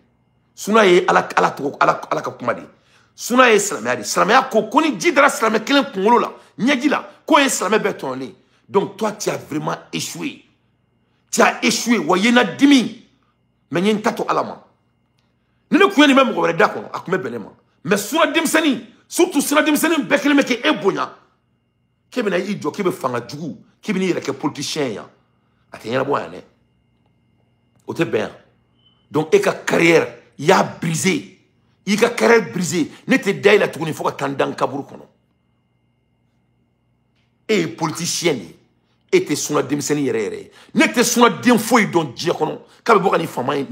suna ye ala ka kuma de ye suna ye silamɛya de ye silamɛya ko ni ji dara silamɛ kelen kunkolo la ɲɛji la k'o ye silamɛ bɛɛ tɔnɔlen donc toi tu as vraiment échoué wa ye na dimi mais n ye n ta to ala ma ni ne kun ye nin bɛ mɔgɔ wɛrɛ da kɔnɔ a kun bɛ bɛn ne ma mais suna denmisɛnnin surtout suna denmisɛnnin bɛɛ kelen bɛ k'e bonya k'e bɛna i jɔ k'e bɛ fanga jugu k'e bɛ n'i yɛrɛ kɛ politicien yan a tɛ ɲɛnabɔ yan dɛ o tɛ bɛn yan donc e ka carrière y'a brisé i ka carrière brisé ne tɛ da i la tuguni fo ka taa n dan kaburu kɔnɔ e ye politicien de ye e tɛ suna denmisɛnnin yɛrɛ yɛrɛ ye ne tɛ suna den foyi dɔn diɲɛ kɔnɔ k'a bɛ bɔ ka nin faama ye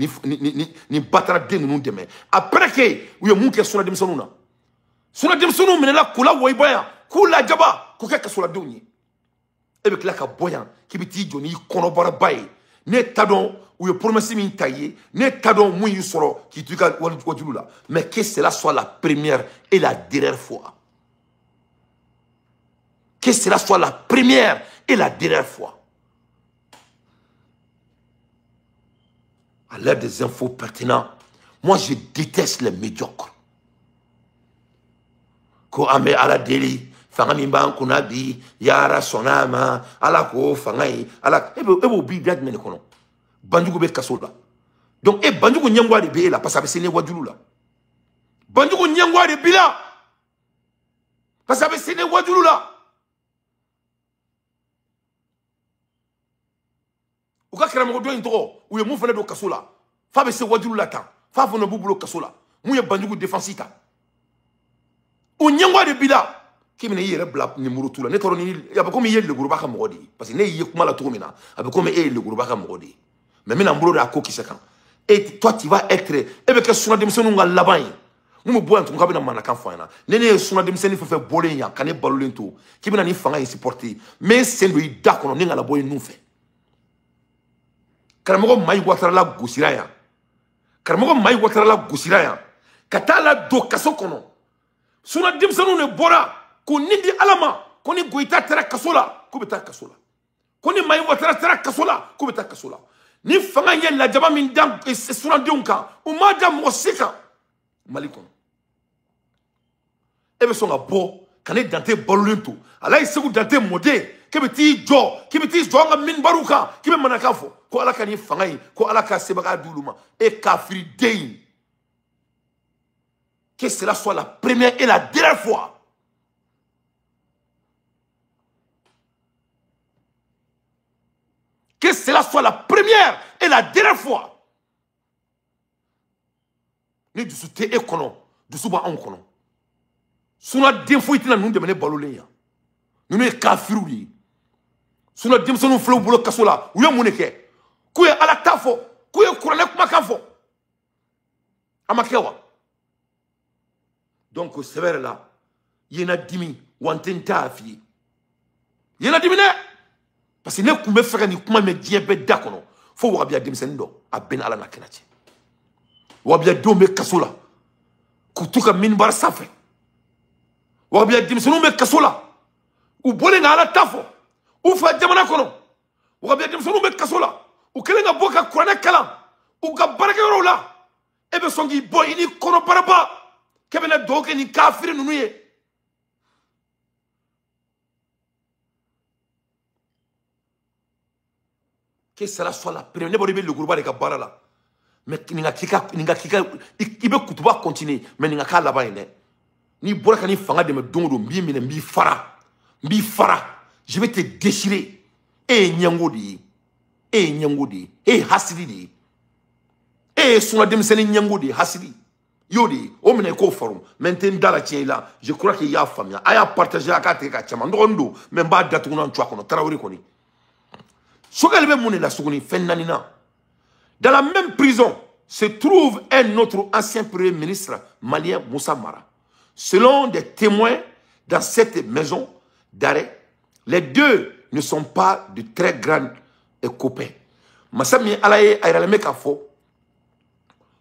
nin batara den ninnu dɛmɛ après que u ye mun kɛ suna denmisɛnninw na suna denmisɛnninw minɛla k'u la wɔyiba yan k'u lajaba k'u kɛ kasoladenw ye e bɛ tila ka bɔ yan k'i bɛ t'i jɔ n'i kɔnɔbaraba ye ne t'a dɔn u ye promesse min ta i ye ne t'a dɔn mun y'i sɔrɔ k'i to i ka wajulu la mais que cela soit la première et la dernière fois que cela soit la première et la dernière fois à l'heure des infos pertinentes moi je déteste les médiocres ko an bɛ ala deli fanga min b'an kunna bi yara sɔnna ma ala ko fanga ye ala e b'o bi da jumɛn de kɔnɔ Banjugu bɛ kaso la donc e Banjugu ɲɛmɔgɔ de bɛ e la parce que a bɛ se ne wajulu la Banjugu ɲɛmɔgɔ de b'i la parce que a bɛ se ne wajulu la u ka karamɔgɔ dɔ in tɔgɔ u ye mun fana don kaso la f'a bɛ se wajulu la tan f'a fana b'u bolo kaso la mun ye Banjugu défense ta o ɲɛmɔgɔ de b'i la k'i bɛna i yɛrɛ bila nimoro t'u la ne tɔɔrɔ ni a bɛ komi i ye leguruba ka mɔgɔ de ye parce que ne y'i ye kuma la cogo min na a bɛ komi e ye leguruba ka mɔgɔ de ye mais n bɛna n bolo da a ko kisɛ kan et toi tu vas être e bɛ kɛ suna denmisɛnninw ka laban ye mun bɛ bɔ yan tugun k'a bɛna mananakan fɔ an ɲɛna ni ne ye suna denmisɛnnin fɛn fɛn bɔlen yan ka ne balolen to k'i bɛna nin fanga in supporter n bɛ n sen don i da kɔnɔ ni n kana bɔ i nun fɛ karamɔgɔ Mayi Watara la gosira yan karamɔgɔ Mayi Watara la gosira yan ka taa la don kaso kɔnɔ suna denmisɛnninw de bɔra ko nin di ala ma ko ni Goïta taara kaso la k'u bɛ taa kaso la ko ni Mayi Watara taara kaso la k'u bɛ taa kaso la ni fanga ye la jaba min dan suna denw kan u ma da mɔgɔ si kan Mali kɔnɔ e bɛ sɔn ka bɔ ka ne Dante balolen to Alaji Seku Dante mɔden k'e bɛ t'i jɔ an ka minbaru kan k'i bɛ manaka fɔ ko Ala ka nin fanga in ko Ala ka sebaga di olu ma e kafiriden que cela soit la première et la dernière fois. Que cela soit la première et la dernière fois. Ni dusu te e kono, dusu ba an kono. Suna den fo itina nun de mene balole ya. Nunu e kafiru li. Suna dem sonu flo bolo kasola, uye muneke. Kuye ala tafo, kuye kurane kuma kanfo. Amakewa. Donc c'est vrai là, yena dimi wantenta afi. Yena dimi ne. Parce que ne kumbe fera ni kuma me diye be dakono. Fo wabia dimsendo a ben ala na kenachi. Wabia dombe kasola. Kutuka minbar safe. Wabia dimseno me kasola. U bole na ala tafo. U fa jamana kono. Wabia dimseno me kasola. U kelenga boka kurane kala. U ga baraka yoro la. Ebe songi boy ini kono baraba. Kebena doke ni kafiri nunuye. Que cela soit la première. Ne le groupe de Kabara là. Mais ninga kika ibe kutuba continuer. Mais ninga ka là-bas ne. Ni bora kani fanga de me dongo mbi fara. Je vais te déchirer. Nyangodi. Nyangodi. Hasidi. Suna demseni nyangodi hasidi. Yodi, o mena ko forum. Maintenant dans la tienne là, je crois qu'il y a famille. Aya partager akate ka chama ndondo, même ba datu na ntwa kono Traoré koni. Sogal be mune la suguni fennanina. Dans la même prison se trouve un autre ancien premier ministre malien Moussa Mara. Selon des témoins dans cette maison d'arrêt, les deux ne sont pas de très grands copains. Masami alaye ayraleme kafo.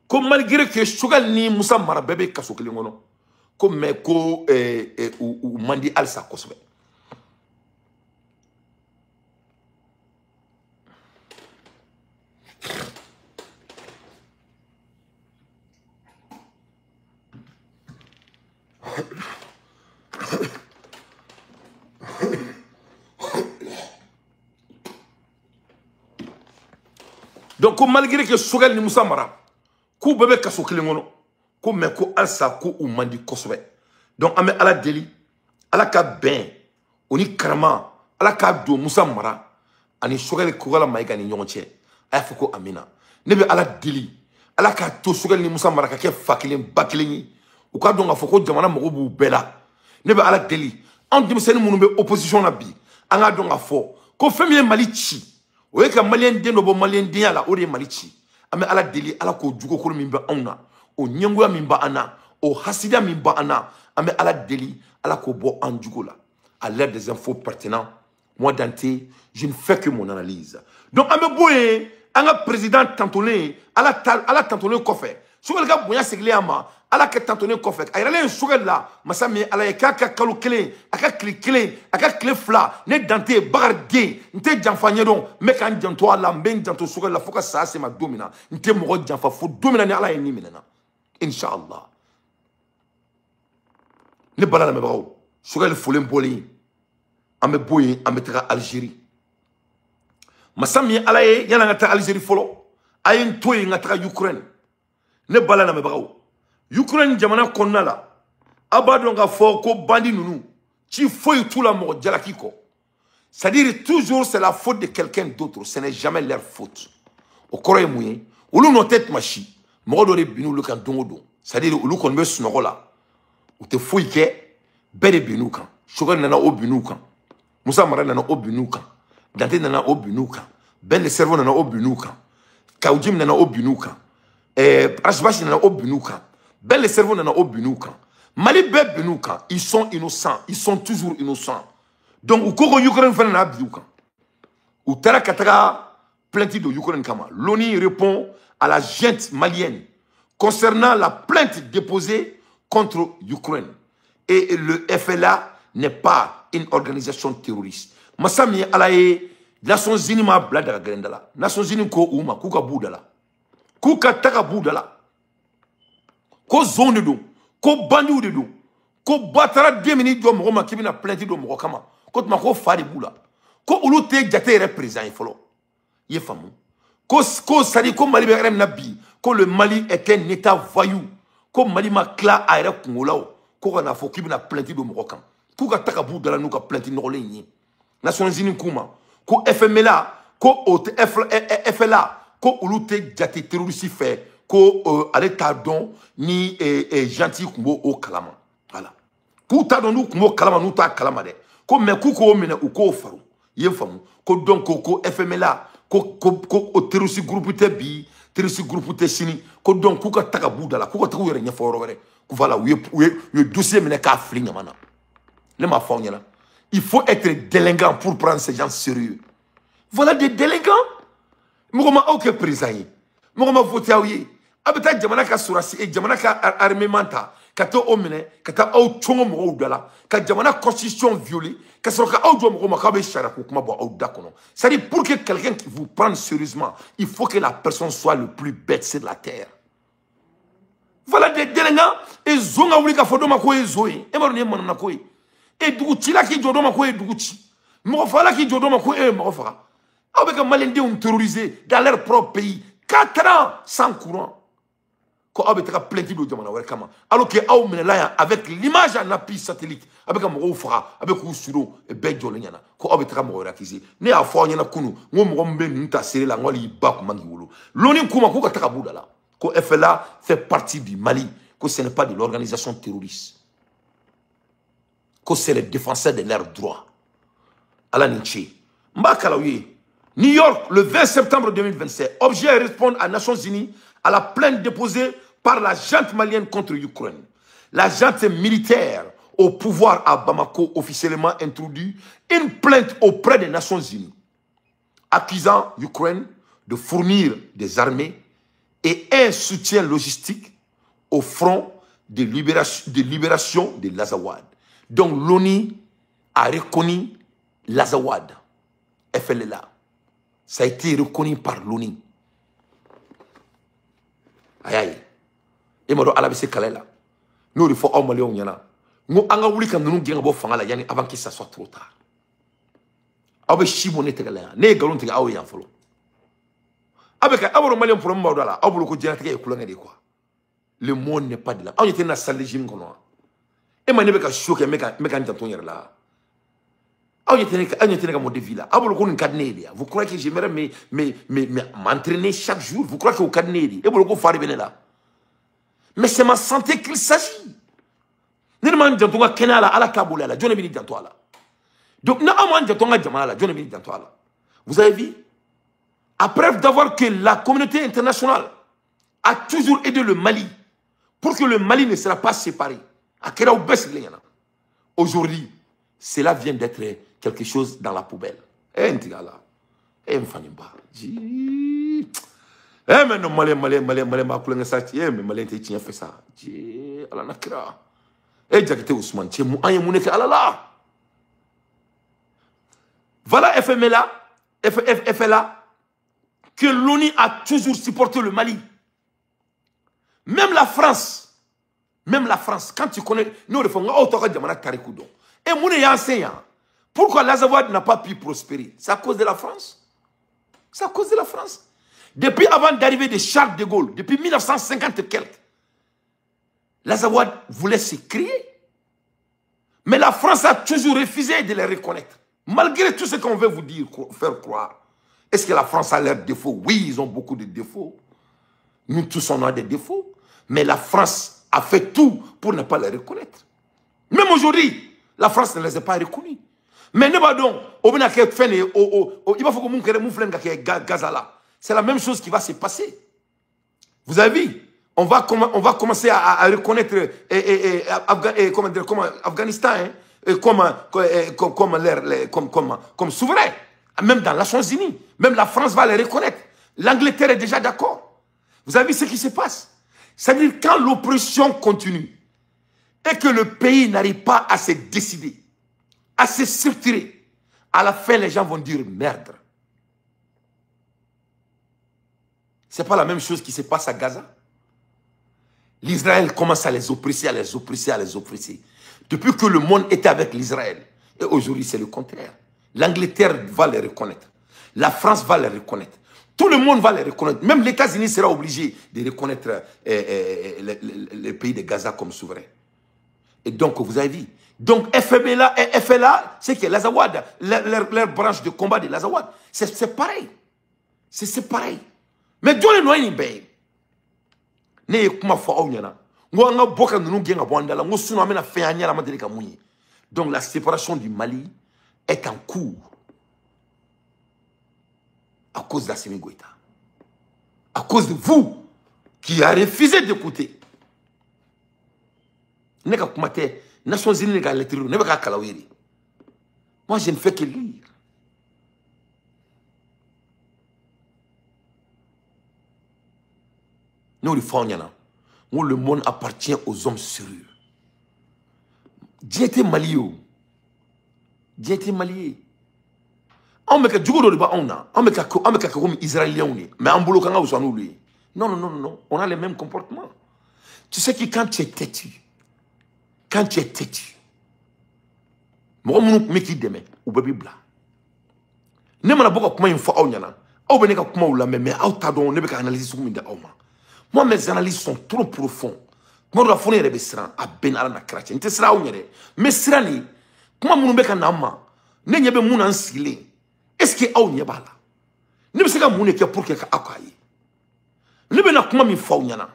Comme malgré que Chogal ni Moussa Mara bébé kaso kelingono comme mais ko ou mandi alsa kosbe. Donc malgré que Chogal ni Moussa Mara ku bebe kaso kelingono ko me ko alsa ko u mandi kosbe. Donc ame ala deli ala ka ben oni karama ala ka do Moussa Mara ani Chogal ko gala mayga ni nyonche ay fako amina ne be ala deli ala ka to Chogal ni Moussa Mara ka ke fakilen bakileni u ka don ga fako jamana mo bu bela ne be ala deli en dimseni munu be opposition na bi anga don ga fo ko femi Mali chi o e ka malien den no bo malien den ala o de Mali chi. Ame ala deli ala ko jugo ko min ba anna o nyengoya min ba ana o hasida min ba ana ame ala deli ala ko bo an jugo la à l'aide des infos pertinents. Moi Dante, je ne fais que mon analyse. Donc ame boye anga président tantoné ala tantoné ko fe sugal ga boya segle ama ala ka tantoné ko fe ayrale sugal la masami ala ka kalu kele aka kle aka kle fla ne Dante bagarde nte janfanye don me kan janto ala mben janto sugal la foka sa se ma domina nte mo janfa fo domina ni ala ni minena inshallah ne balala me bawo sugal folen boli ame boye ame tra Algérie masami ala ye yana ngata Algérie folo ayen toyi ngata Ukraine ne balala me bawo Ukraine jamana konna la abadon ga fo ko bandi nunu ci foyi tout la mo jalaki ko. C'est-à-dire toujours c'est la faute de quelqu'un d'autre, ce n'est jamais leur faute. Au koroye mouye ulu no tête machi mo do re binu lu kan dongodo. C'est-à-dire ulu kon be sunogo la ou te foyi ke bere binu kan Chogal nana o binu kan Moussa Mara nana o binu kan Dante nana o binu kan Ben le cerveau nana o binu kan Kaoudjim nana o binu kan Ashbashi nana o binu kan Ben le cerveau nana o binu kan Mali be binu kan ils sont innocents, ils sont toujours innocents. Donc ou koko Ukraine fana na binu kan ou tara katara plainte de Ukraine kama l'ONU répond à la junte malienne concernant la plainte déposée contre l'Ukraine. Et le FLA n'est pas une organisation terroriste. Masami alaye Nations Unies m'a blada la grendala. Nations Unies ko uma kuka boudala. Kuka taka boudala. Ko zone do. Ko bandu de do. Ko batara 2 minutes do mo ma kibina plainte do mo kama. Ko ma ko fari boula. Ko ulu te jate représent folo. Ye famu. Ko sadi ko Mali be rem nabi. Ko le Mali est un état voyou. Ko Mali ma kla a re kungolao. Ko na fo kibina plainte do mo kama. Kuka taka boudala nuka plainte no le ni. Nations Unies kuma. Ko FMLA, ko FLA, ko ulute jati terroriste fait, ko ale tardon ni gentil kumbo o kalama. Voilà. Ku tardon nous kumbo kalama nous ta kalama de. Ko me ku ko mena u ko faru. Yen famu. Ko donc ko FMLA, ko terroriste groupe te bi, terroriste groupe te sini, ko donc ku ka taka budala, ku ka taka yere nyaforo were. Ku voilà, we dossier mena ka flinga mana. Le ma fanya là. Il faut être délinquant pour prendre ces gens sérieux. Voilà des délinquants. Mouroma aucun président. Mouroma voté à oui. Abeta jamana ka surasi et jamana ka armementa. Kato omene, kata au chongo mo udala. Ka jamana constitution violée. Ka soka au do mo ka be shara ko kuma bo au dakono. C'est-à-dire pour que quelqu'un qui vous prenne sérieusement, il faut que la personne soit le plus bête sur la terre. Voilà des délinquants et zonga wuli ka fodo mako e zoe. E marone mo na ko e. Et Dougouti là qui joue ma Dougouti. Mofa là qui joue ma Mofa. Avec un Malindé terrorisé dans leur propre pays. 4 ans sans courant. Quand on a plein de gens. Alors que avec l'image en appui satellite, avec un Mofa, avec un Suro, et Bedjo Lenyana, quand on a mort accusé. Né à Foyana Kunu, Mombe Nunta Sere la Wali Bak Mangiolo. L'oni Kuma Kuka Takaboudala. Quand FLA fait partie du Mali, que ce n'est pas de l'organisation terroriste. Que c'est les défenseurs de leurs droits. Ala Ninchi. Mbakalaouye. New York, le 20 septembre 2027. Objet répondre à Nations Unies à la plainte déposée par la junte malienne contre l'Ukraine. La junte militaire au pouvoir à Bamako officiellement introduit une plainte auprès des Nations Unies accusant l'Ukraine de fournir des armées et un soutien logistique au front de libération de l'Azawad. Donc l'ONU a reconnu l'Azawad, FLA. Ça a été reconnu par l'ONU. Aïe aïe. Et moi, je suis allé là. Nous, il faut que nous nous nous avant que ça soit trop tard. Abe shibone tegala ne galon tega awo yan folo abe ka aboro malion pour mbaw dala abolo ko jena tege ko ngade quoi. Le monde n'est pas de là on était na salle gym kono e ma ne be ka choquer me ka ntanton yer la on était ka mode vie là abolo ko nkadne dia vous croyez que j'aimerais m'entraîner chaque jour vous croyez que au kadne dia e bolo ko fari bene là mais c'est ma santé qu'il s'agit ne man ntanton ka kenala ala kabula la jone bi ntanton ala. Donc, vous avez vu, après d'avoir que la communauté internationale a toujours aidé le Mali pour que le Mali ne sera pas séparé. Aujourd'hui, cela vient d'être quelque chose dans la poubelle. Mais non, Malien, fait ça. Voilà FLA que l'ONU a toujours supporté le Mali. Même la France, quand tu connais, nous le faisons, et mon enseignant, pourquoi l'Azawad n'a pas pu prospérer? C'est à cause de la France. C'est à cause de la France. Depuis avant d'arriver de Charles de Gaulle, depuis 1950 et quelques, l'Azawad voulait se créer. Mais la France a toujours refusé de les reconnaître. Malgré tout ce qu'on veut vous dire, faire croire. Est-ce que la France a leurs défauts? Oui, ils ont beaucoup de défauts. Nous tous, on a des défauts. Mais la France a fait tout pour ne pas les reconnaître. Même aujourd'hui, la France ne les a pas reconnus. Mais ne pas donc, c'est la même chose qui va se passer. Vous avez vu? On va commencer à reconnaître Afghanistan, hein, comme souverain, même dans les Nations Unies. Même la France va les reconnaître. L'Angleterre est déjà d'accord. Vous avez vu ce qui se passe? C'est-à-dire quand l'oppression continue et que le pays n'arrive pas à se décider, à se structurer, à la fin les gens vont dire merde. C'est pas la même chose qui se passe à Gaza. L'Israël commence à les oppresser, à les oppresser, à les oppresser. Depuis que le monde était avec l'Israël. Et aujourd'hui, c'est le contraire. L'Angleterre va les reconnaître. La France va les reconnaître. Tout le monde va les reconnaître. Même les États-Unis sera obligé de reconnaître le pays de Gaza comme souverain. Et donc, vous avez vu. Donc, FLA, c'est que l'Azawad, leur branche de combat de l'Azawad, c'est pareil. C'est pareil. Mais Dieu ne nous a pas. Ne kuma fo aw nyana ngo nga boka nunu genga bondala ngo sunu amena fe anyala madeli ka munyi. Donc la séparation du Mali est en cours à cause d'Assimi Goïta, à cause de vous qui a refusé d'écouter. Ne ka kuma te Nations Unies ga lettre ne ba ka kalawiri. Moi je ne fais que lire. Nous, le monde appartient aux hommes sérieux. Dieu était malien. Dieu était malien. On me dit que on me comme Israélien, mais en boulot quand on lui. Non. On a les mêmes comportements. Tu sais que quand tu es têtu, moi me qui demain ou bébé blanc. Ne m'en a pas comment une fois on y en a. Au bénéfice comment on l'a mais au tadon ne peut pas analyser ce que m'inda au ma. Moi, mes analyses sont trop profondes. Moi, je vais faire à Ben Ala Nakratche. Je ne sais mais Sirani, comment je vais faire nama? Ne n'y a pas de moun silé. Est-ce que vous n'y a pas là? Ne sais pas moun qui pour que akaye. Ne sais pas comment il faut nyana.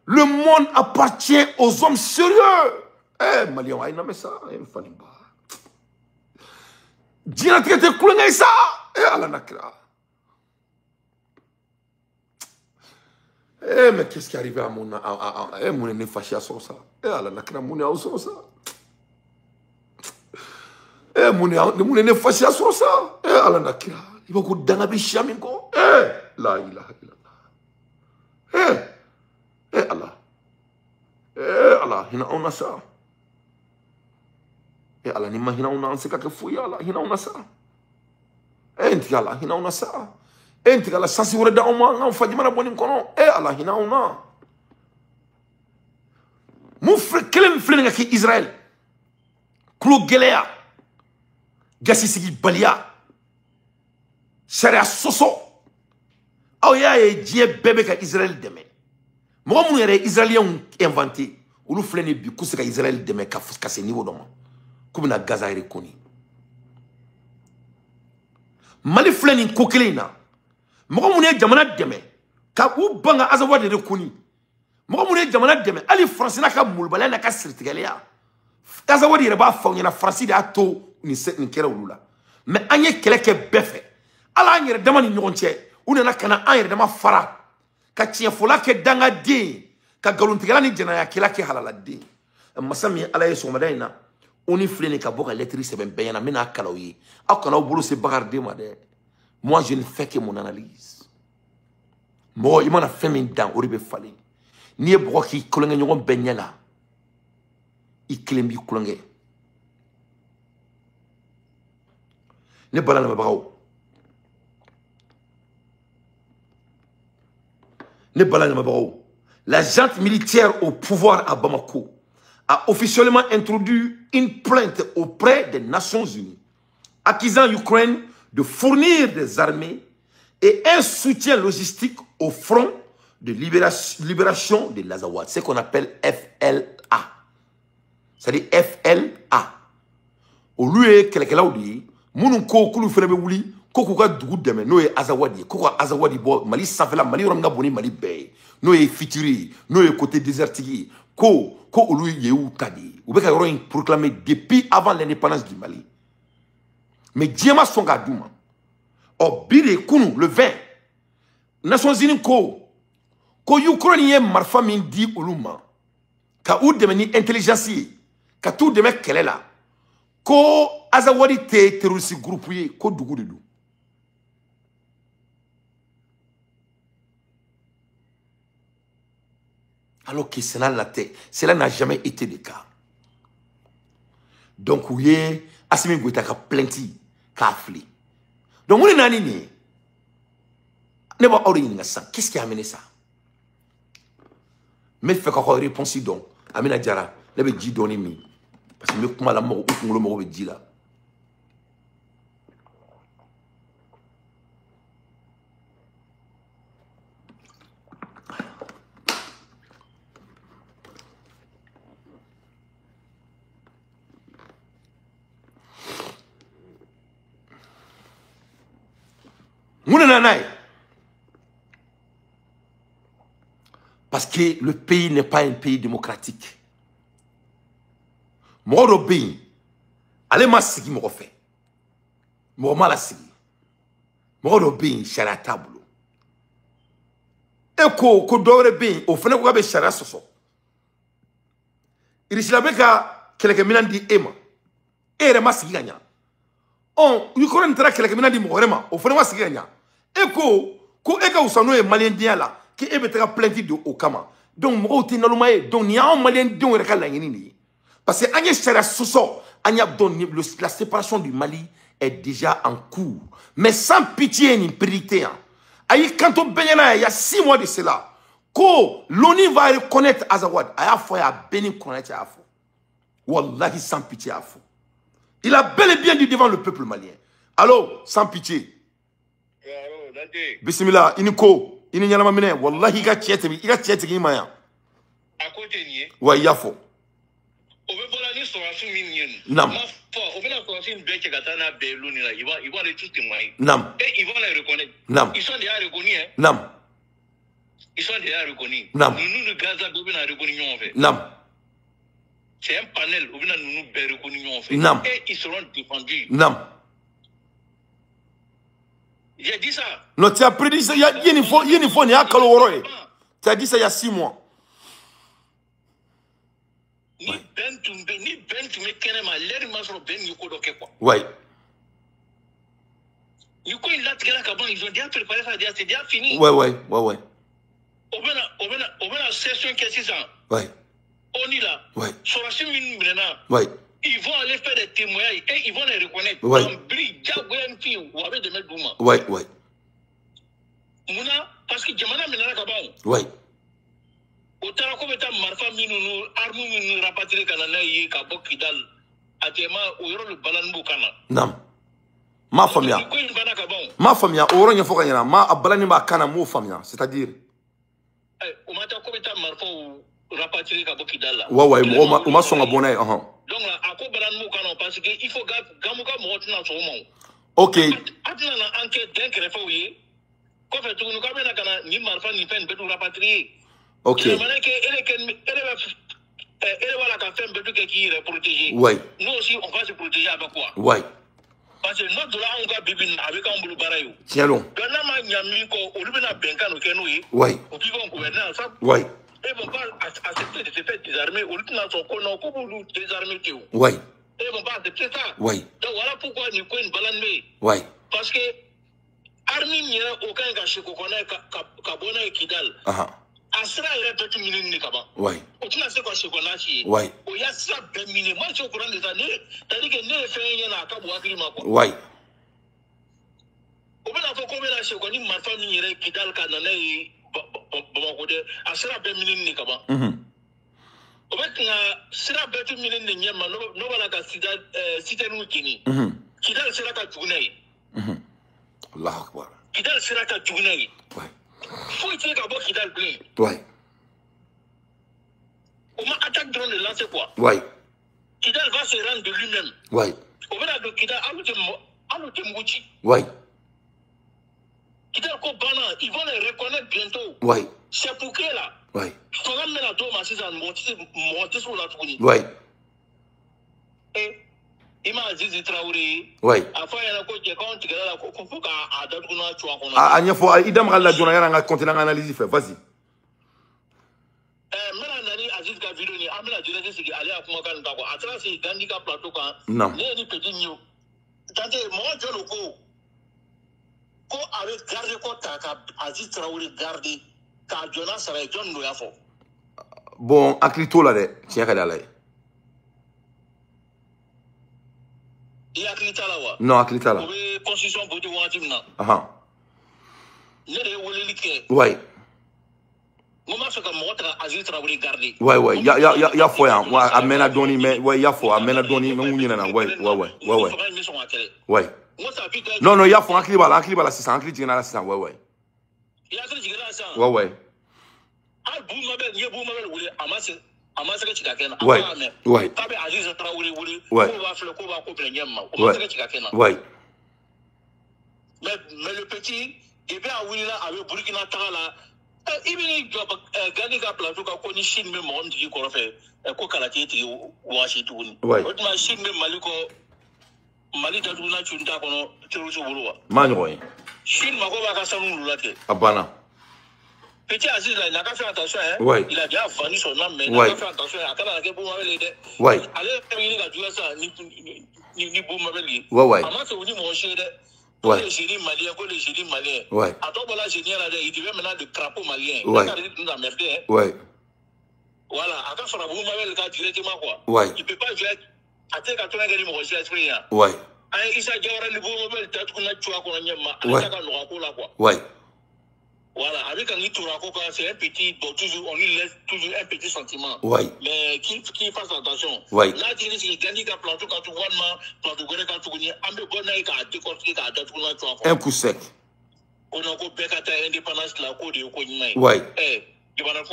Le monde appartient aux hommes sérieux. Eh, Malion, aïe, non mais ça, il me fallait pas. Dina traité koulengay ça. Eh, Ala Nakra. Eh, mais qu'est-ce qui arrive à mon mon fâché à ça? Eh, Allah n'a qu'à mon ça. Eh, mon fâché à ça. Eh, Allah n'a qu'à. Il va couper dans la biche aminko. Eh, la ilaha illallah. Allah. Allah, il a ça. Allah, il m'a on a que fouille Allah, il a ça. Allah, il a ça. Enti kala sasi wore da on fa jimana bonim kono Allah hina ona mu kelem fle nga ki Israël klo gelea gasi sigi balia sharia soso aw ya e die bebe ka Israël deme mo mu yere israélien inventé ulu fle ne bi kusika Israël deme ka se niveau doma kubina Gaza ere koni Mali fle ni kokelina Moko mune jamana deme ka u banga Azawad de kuni moko mune jamana deme ali France na ka mulbala na ka sirtigaleya Azawad yere ba fa nyana France de ato ni kera ulula mais anye keleke befe ala anyere dama ni nyonche una na kana anyere dama fara ka tienfola ke danga de ka galuntigala ni jana ya kila ke halala de masami ala yeso madaina oni flene ka boka lettre se ben bayana mena kalawi akana bulu se bagar de ma de. Moi, je ne fais que mon analyse. Moi, il m'a fait mes dents, il fallait. Ni e bro qui kolenge nyon benyala. I klembi kolenge. Ne balana mabao. Ne balana mabao. La junte militaire au pouvoir à Bamako a officiellement introduit une plainte auprès des Nations Unies, accusant l'Ukraine de fournir des armées et un soutien logistique au front de libération de l'Azawad, ce qu'on appelle FLA. C'est-à-dire FLA. Au lieu de quelqu'un là dit, mon ko kulu fere be wuli, ko ko ka dugu deme no ye Azawadi, ko ko Azawadi bo Mali safela Mali ronga boni Mali be, no ye fituri, no ye côté désertique, ko olu ye ou tadi. Ou be ka ron proclamé depuis avant l'indépendance du Mali. Mais Diema Songa Douma, au Bire Kounou, le 20, Nations Unies ko Ukrainien marfa min di uluma, ka ou demeni intelligence, ka tout deme kelela, ko Azawadi te terroriste groupe ye, ko dugu de dou. Alors que cela n'a jamais été le cas. Donc, oui, Assimi Goïta a plainti, a afflé. Donc, on est nani. Ne b'a ɲininka sisan, qu'est-ce qui a amené ça? Mais fais ka réponse donc Amina Diarra ne bɛ ji dɔɔni min parce que n bɛ kuma la mɔgɔ u kunkolo mɔgɔ bɛ ji la. Mun nana n'a ye? Parce que le pays n'est pas un pays démocratique. Mɔgɔ dɔ bɛ yen ale ma sigi mɔgɔ fɛ mɔgɔ ma la sigi mɔgɔ dɔ bɛ yen sariya t'a bolo e ko dɔ wɛrɛ bɛ yen o fana ko k'a bɛ sariya sɔsɔ Irisila bɛ ka kɛlɛkɛminɛn di e ma e yɛrɛ ma sigi ka ɲa i kɔrɔ nin taara kɛlɛkɛminɛn di mɔgɔ wɛrɛ ma o fana ma sigi ka ɲa e ko e ka wusa n'o ye maliyɛndenya la k'e bɛ taga plainte di o kama donc mɔgɔw tɛ naloma ye donc nin y'anw maliyɛndenw yɛrɛ ka laɲini de ye. Parce que la séparation du Mali est déjà en cours. Mais sans pitié ni périté. Quand on il y a 6 mois de cela, que l'ONU va reconnaître Azawad. Il a béni reconnaître Afo. Wallahi, sans pitié Afo. Il a bel et bien dit devant le peuple malien. Allô, sans pitié. Bismillah, iniko, inyalama mine. Wallahi, il a tchète qui m'a. À côté nié. Ouais, yafo. On veut voir la restauration minienne. Non. On veut la restauration belle qui est à Bellouni là. Ils vont les tous témoigner. Non. Et ils vont les reconnaître. Non. Ils sont déjà reconnus. Hein. Non. Ils sont déjà reconnus. Non. Nous, le Gaza, nous avons reconnu en fait. Non. C'est un panel où nous avons reconnu en fait. Non. Et ils seront défendus. Non. J'ai dit ça. Non, tu as prédit ça. Il y a une fois, il y a Kaloroi. Tu as dit ça il y a 6 mois. Ni Ben Tumbe Kenema, l'air m'a sur Ben Yoko Doke quoi. Ouais. Yoko il l'a tiré à ils ont déjà préparé ça, c'est déjà fini. Ouais. On va la session qui est 6 ans. Ouais. On y là. Ouais. Sur la semaine maintenant. Ouais. Ils vont aller faire des témoignages et ils vont les reconnaître. Ouais. Ouais. Mouna, parce que Djamana Menara Kabao. Ouais. Autant qu'on est à Marfa Minou, Armou Minou, Rapatri Kanana, Kabo Kidal, Atema, Ouro le Balanbou Kana. Non. Ma famille. Ma famille, Ouro Nyafokana, ma Abalanima Kana, mo famille, c'est-à-dire. Omata Kometa Marfa ou Rapatri Kabo Kidal. Ouais, on m'a son abonné. Donc là, à quoi Balanbou Kana, parce qu'il faut Gamouka Motina son moment. Ok. Atena enquête d'un créfouille. Quand tu nous camènes à Kana, ni Marfa ni Fen, Bedou Rapatri. Ok. Elle va la faire un peu qui est protégé. Ouais. Nous aussi, on va se protéger avec quoi? Ouais. Parce que notre là, on va bibine avec un boulot pareil. Tiens donc. Quand on a mis au lieu de Benkan au Kenoui, ouais. on peut gouverner ensemble. Ouais. Et on va accepter de se faire désarmer au lieu de son qu'on pour désarmer. Ouais. Et on va accepter ça. Ouais. Donc voilà pourquoi nous avons une balance. Ouais. Parce que l'armée n'y a aucun gâchis qu'on connaît qu'à Bona et Kidal. Asra est petit minute kaba. Ouais. Aucun assez quoi ce qu'on a ici. Ouais. Oh y a ça ben minute. Moi je suis au courant des années. T'as-à-dire que ne fait rien à Kabo Akrima quoi. Ouais. Au bout d'un fois combien là c'est qu'on dit ma famille est qui dans le Canada et Bamako Asra ben minute kaba. Au bout d'un Asra ben minute ne nyama no bala ka sita nous kini. Qui dans sera ka tourner. Allahu Akbar. Qui dans sera ka tourner. Ouais. Faut y faire qui dans le plein. Ouais. On m'a attaqué drone de lancer quoi. Ouais. Kidal va se rendre de lui-même. Ouais. On va de Kidal à l'outil. Ouais. Kidal Kobana, ils vont les reconnaître bientôt. Ouais. C'est pour que là. Ouais. Faut même la doma si ça monter sur la tournée. Ouais. Et il m'a dit Traoré. Ouais. Après il y a quoi qui est quand tu regardes la faut qu'à d'autres tu vois qu'on a. Ah, il faut idam la journée on continue l'analyse fait. Vas-y. Aziz ka vidéo ni amela direct c'est aller à kuma kan tako atra c'est gandika plateau kan non ni petit new tante mo jolo ko avec garder ko ta ka Aziz Traoré garder ka Jonas Sara John no yafo bon aklito la de tiens ka dalay il aklita la wa non aklita la constitution bodi wati na Ouais. Ouais, y'a faux, hein. Ouais, amena doni, mais, ouais, y'a faux, amena doni, mais on y en a, ouais. Non, y'a faux, un clip à la 600, un clip à la 600, ouais. Ouais. Mais le petit, il bien avec Burkina Tagala. Il vient gagner la plateau quand on Chine même on dit qu'on fait quoi Kalati Washington. Autrement Chine même Mali d'Aduna Chunta qu'on terrorisme boulot. Manoi. Chine m'a pas qu'à nous later. Abana. Petit Aziz là, il n'a pas fait attention. Il a déjà vendu son âme, mais il n'a pas fait attention. À la guerre pour m'aveler. Allez, il a joué ça ni pour m'aveler. Comment c'est venu mon cher? Les génies maliens, les génies maliens. Attends, voilà, génie là, il devait maintenant de crapaud malien. Voilà, à quand ça va vous m'aveler le cas directement quoi. Il peut pas jouer. Attends, quand on a gagné mon cher esprit. Il s'est dit on a le beau mobile, t'as qu'on a tué qu'on a nyama. On a qu'à nous là quoi. Voilà, avec un Itourako, c'est un petit, bon, toujours, on lui laisse toujours un petit sentiment. Mais qui fasse attention. Là, tu dis qu'il gagne qu'à planter quand tu vois, quand tu connais quand tu connais, un peu bon, il a décortiqué, il a décortiqué. Un coup sec. On a encore bécata indépendance, la code de Kognimai. Je m'en ai dit qu'on a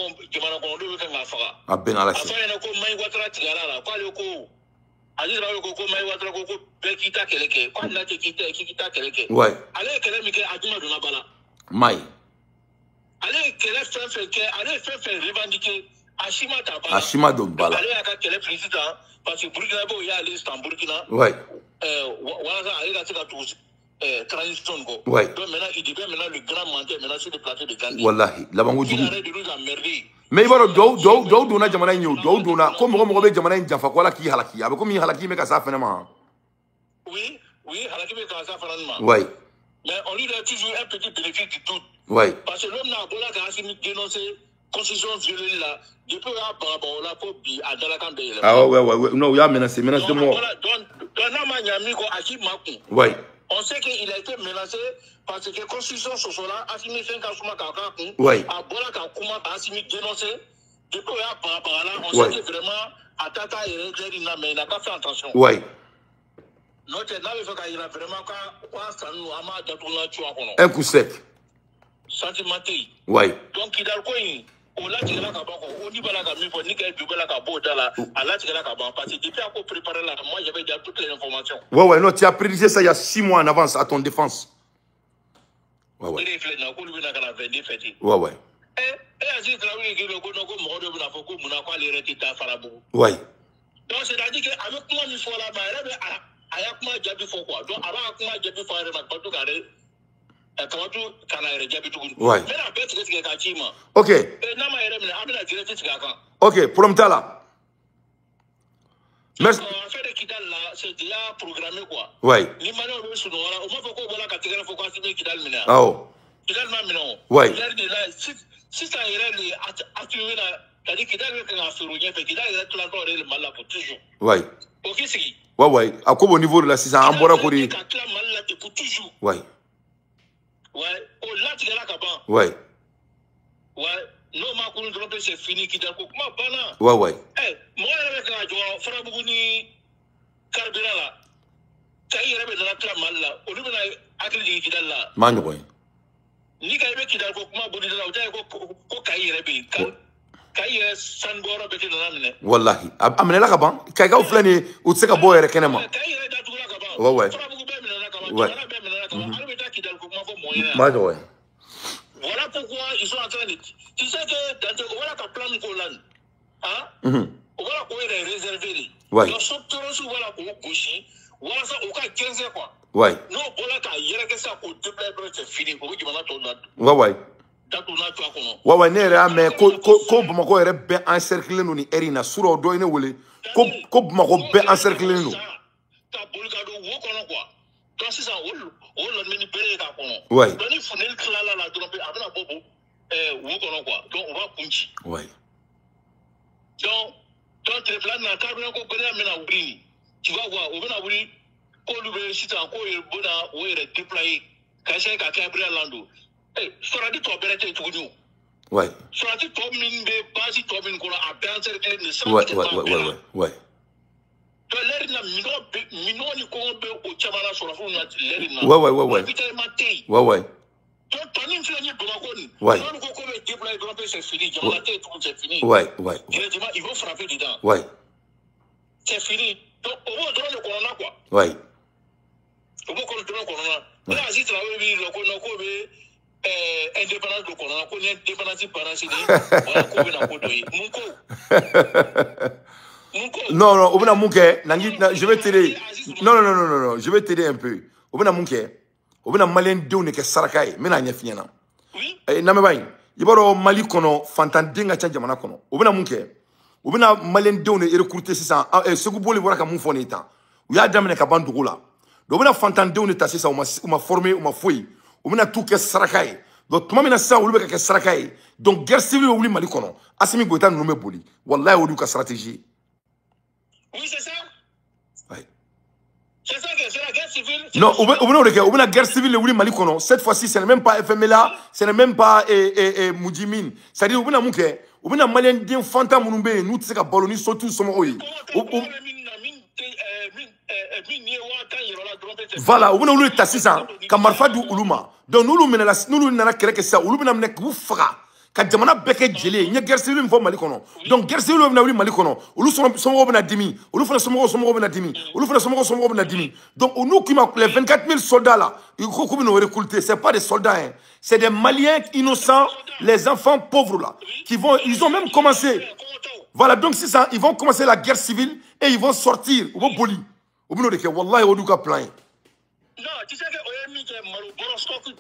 fait. Ah, ben, à la fin, il y a encore Maïwatra Tigara, quoi, le coup. Ali ra ko Maïwatra ko Bekita Keleke. Quoi, là, qui kita Keleke. Allez, Keleke, Adima de la Bala. Maï. Allez, qu'elle fait revendiquer Ashima Taba. Ashima Dombala. Allez, à quel président, parce que Burkina, il y a l'Est en Burkina. Voilà, allez, à tous, transition. Donc maintenant, il devient maintenant le grand menteur, maintenant sur le plateau de Gandhi. Wallahi, la bango il arrête de nous emmerder. Mais il va do dona jamana nyo, do dona, comme mo be jamana njafa kwala ki halaki, abe comme halaki me ka sa fenema. Oui, halaki me ka sa fenema. Mais on lui donne toujours un petit bénéfice du tout. Parce que l'homme n'a pas la grâce de dénoncer la constitution violée là. Depuis là, par rapport à la copie à Dalakambe. Ah ouais. Non, il y a menace de mort. On sait qu'il a été menacé parce que la constitution sociale a signé 5 ans sur ma caca. À Bolaka Kuma a signé dénoncé. Depuis là, par rapport à là, on sait que vraiment, à Tata et Redjeri, mais il n'a pas fait attention. Notre n'a pas fait vraiment un coup sec. Sentimenté. Donc, il a le coin. On l'a tiré la cabane. On dit la cabane. On dit qu'elle peut la cabane. On l'a tiré la cabane. Parce que depuis qu'on préparait là, moi j'avais déjà toutes les informations. Non, tu as prédit ça il y a 6 mois en avance à ton défense. Et Aziz Traoré qui le connaît comme Moro de la Foko, Monaco, les rétitas Farabou. Donc, c'est-à-dire qu'avec moi, il faut là-bas. Ayakuma Jabi Foko. Donc, avant Akuma Jabi Farabou, pas tout carré. Ok, prompta là. Merci. C'est déjà programmé quoi. Si ça irait attirer c'est-à-dire qu'il a à quoi au niveau de la 600 en bora kori. Non, ma cour de c'est fini qui t'a coupé ma bana. Moi, avec la joie, Farabougouni, Carbera là. Taïre de la clamal là. Au lieu de la accueillir qui là. Manoué. Ni Kaïbe qui t'a coupé ma bonne là, Kaïre, Kaïre, Sangora, Betty Lamine. Wallahi. Amenez la caban. Kaïga ou flâner, ou tseka boy, rekenema. Kaïre d'Atoula Kaban. Manoué. Voilà pourquoi ils sont en train de... Tu sais que voilà qu'à plan de Colan, voilà qu'on est réservé. Donc, ce que nous voilà qu'on bougie, voilà ça, on a 15 ans quoi. Non, voilà qu'il y a que ça pour déplacer, c'est fini. Pour que tu m'en as Ouais, mais ko Bamako est bien encerclé nous ni erina suro do ine wole ko Bamako bien encerclé nous. Ta bolgado wo kono quoi. Donc c'est ça on le mini péré ka kono. Donc il faut ne klala la donc avec la bobo wo kono quoi. Donc on va punchi. Donc le plan na ka ko péré amena ubrini. Tu vas voir on va ouvrir ko lube sita ko e bona o e déployer ka chen ka ka péré lando. Sorati tɔ bɛrɛ tɛ tuguni o. Ouais. Sorati tɔ min bɛ basi tɔ min kɔnɔ a bɛɛ encercler nin sira Ouais, tɛ ouais, taa ouais, bɛɛ la. ouais, ouais. Donc l'heure na minɔgɔ ni kɔngɔ bɛ o caman na sɔrɔfo na l'heure na. Ouais, ouais, ouais, ouais. Ravitaillement tɛ yen. Ouais, ouais. Donc tɔ min filɛ nin ye Bamakɔ nin. Ouais. N'olu ko k'o bɛ déployer dɔrɔn c'est fini jamana tɛ yen tugun c'est fini. Ouais, ouais. Directement ils vont frapper dedans. Ouais. C'est fini. Donc o b'o dɔrɔn de kɔnɔna quoi. Ouais. O b'o dɔrɔn kɔnɔna. Ne Aziz Traoré bɛ yen nɔ k'o bɛ indépendance do kɔnɔna ko ni indépendance banna sini wala ko bɛna ko dɔ ye mun ko. Non, non, Obena Mouké, je vais t'aider. Non, non, non, non, non, je vais t'aider un peu. Obena Mouké, Obena Malien Doune ke Sarakaye, mais n'a fiena. Oui. Namebay, Ibaro Mali kono, Fantan Dinga Tchadjamana kono. Obena Mouké, Obena Malien Doune et recruté 600, Seguboli Waraka Moufoneta. Ou y'a damene Kabandougoula. Obena Fantan Doune tassé ça, ou m'a formé, ou m'a fouillé. Obena tout ke Sarakaye. Donc, tu m'as ça, ou le ke Sarakaye. Donc, guerre civile, ou Mali kono. Assimi Goïta nous me boli. Wallah, ou ka stratégie. Oui, c'est ça. Ouais. C'est ça que c'est la guerre civile. Non, on a guerre civile, oui, Mali kono. Cette fois-ci, ce n'est même pas FMLA, ce n'est même pas Moudjimine. C'est-à-dire, on a Mouké, on a Malien d'un fantôme Mounbe, nous, tu sais, qu'à Bologna, surtout, sommes oui. Voilà, on a eu le tassissan, Kamarfa du Uluma. Donc, nous, nous, n'avons pas que ça, Uluma n'a que vous fera. Ka jamana beke jele nya guerre civile fo Mali kono donc guerre civile na wuli Mali kono olu somo na dimi olu fana somo na dimi olu fana somo na dimi donc nous qui les 24 000 soldats là ils faut nous recruter c'est pas des soldats hein. C'est des Maliens innocents les enfants pauvres là qui vont ils ont même commencé voilà donc c'est ça ils vont commencer la guerre civile et ils vont sortir au boli au bino de que wallahi oduka plan non tu sais que oyemi ke malu borosco ku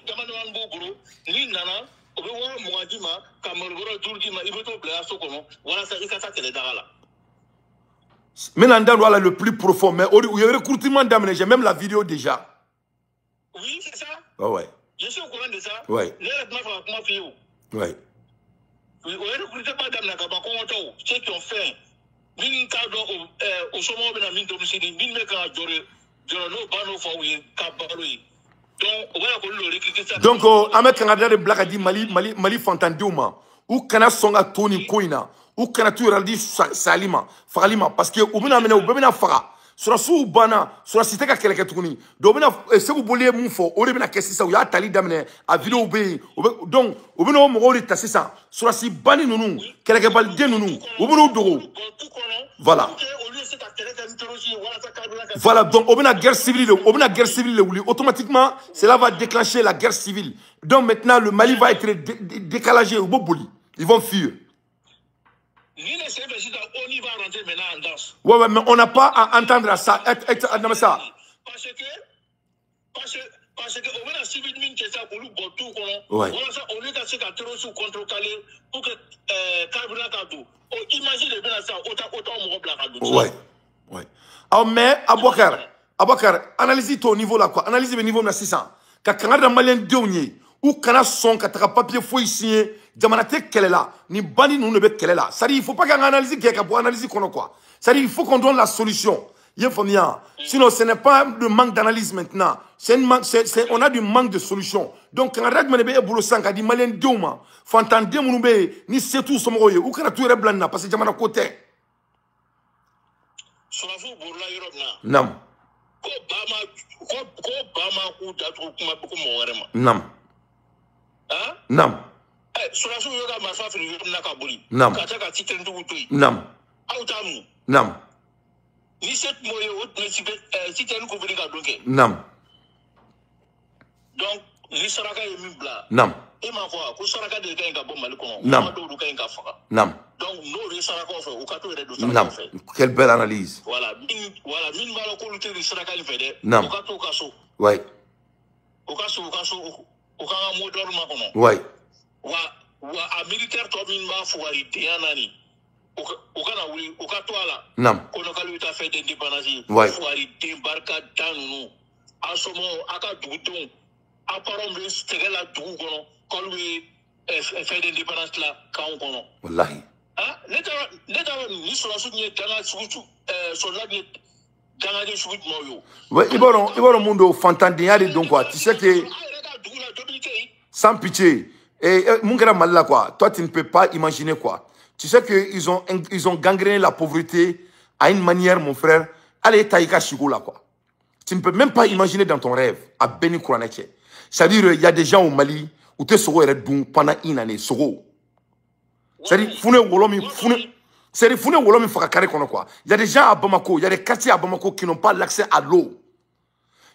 demande wan bo bro ni nana o be woro muadima kamargoro turjima iboto plaso kono wala sa ikata kele dagala maintenant dans le plus profond mais il y a recrutement d'amener j'ai même la vidéo déjà oui c'est ça ouais je suis au courant de ça ouais les ma fa kuma fiyo ouais oui on recrutement d'amener ka ba ko to ceux qui ont fait min ka do au somo be na min to misini min me ka jore no bano fa wi ka balo yi donc avec Canada de Black a dit Mali Fantandouma ou kana songa Tony Koina ou kana tu raldi Salima Falima parce que ou bena mena ou bena fara sur la sous bana sur la cité ka keleke tukuni do bena se vous bolé mon fo o bena kesi sa ou ya tali damene a vidéo be donc ou bena o mo ri tassi sa sur la si bani nunu keleke balde nunu ou bena dogo voilà. Voilà, donc on a guerre civile, automatiquement, cela va déclencher la guerre civile. Donc maintenant, le Mali va être décalagé au Boboli. Ils vont fuir. Ouais, ouais, mais on n'a pas à entendre ça. Parce que on a civil min que ça pour tout kono ouais on ça on est assez qu'à sous contrôle pour que carburant ka tout imagine le bien ça autant mo blanc ka tout ouais ouais ah mais Abouakar analyse ton niveau là quoi analyse le niveau na 600 ka Canada malien dewnie ou kana son ka ta papier faut ici jamana te kele là ni bani nous ne be kele là ça dit il faut pas qu'on analyse que pour analyser kono quoi ça dit il faut qu'on donne la solution. Sinon, ce n'est pas le manque d'analyse maintenant. On a du manque de solution. Donc, quand on a dit boulot sans dit malien douma, fantande mounbe ni c'est tout son moyen ou quand tu es blanc parce que jamana côté. Solafu bourla Europe na. Nam. Ko bama ku datu kuma beaucoup mo Nam. Hein? Nam. Solafu yoga ma fa fi Europe na ka boli. Nam. Ka ta ka titre ndu tu. Nam. Autamu. Nam. Ni cette moyen si tu as une couverture à donner. Non. Donc, les Saraka est mis blanc. Non. Et ma foi, pour Saraka de Gaïga bon Malikon. Non. Non. Donc, nous, les Saraka fait, au cas où il est de non. Quelle belle analyse. Voilà. Voilà. Mine Maloko, les Saraka il fait. Non. Au cas où Kasso. Ouais. Au cas où au cas où Modor Makono. Ouais. Wa militaire, toi, mine ma foi, il est un ami. Okana wuli okatwala nam kono kalu ta fait d'indépendance foari débarka danu asomo aka dugudon aparom le stegela dugu kono kalu fait d'indépendance la kan kono wallahi ah leta ni solo sunye danga suju sola ni danga de suju moyo ouais iboro mundo fantandiari donc quoi tu sais que sans pitié. Et mon grand mal là, quoi. Toi, tu ne peux pas imaginer, quoi. Tu sais qu'ils ont gangréné la pauvreté à une manière, mon frère. Allez, taïka chigo là, quoi. Tu ne peux même pas imaginer dans ton rêve, à Beni Kouraneche. C'est-à-dire, il y a des gens au Mali où tu es sogo pendant une année, sogo. C'est-à-dire, quoi. Il y a des gens à Bamako, il y a des quartiers à Bamako qui n'ont pas l'accès à l'eau.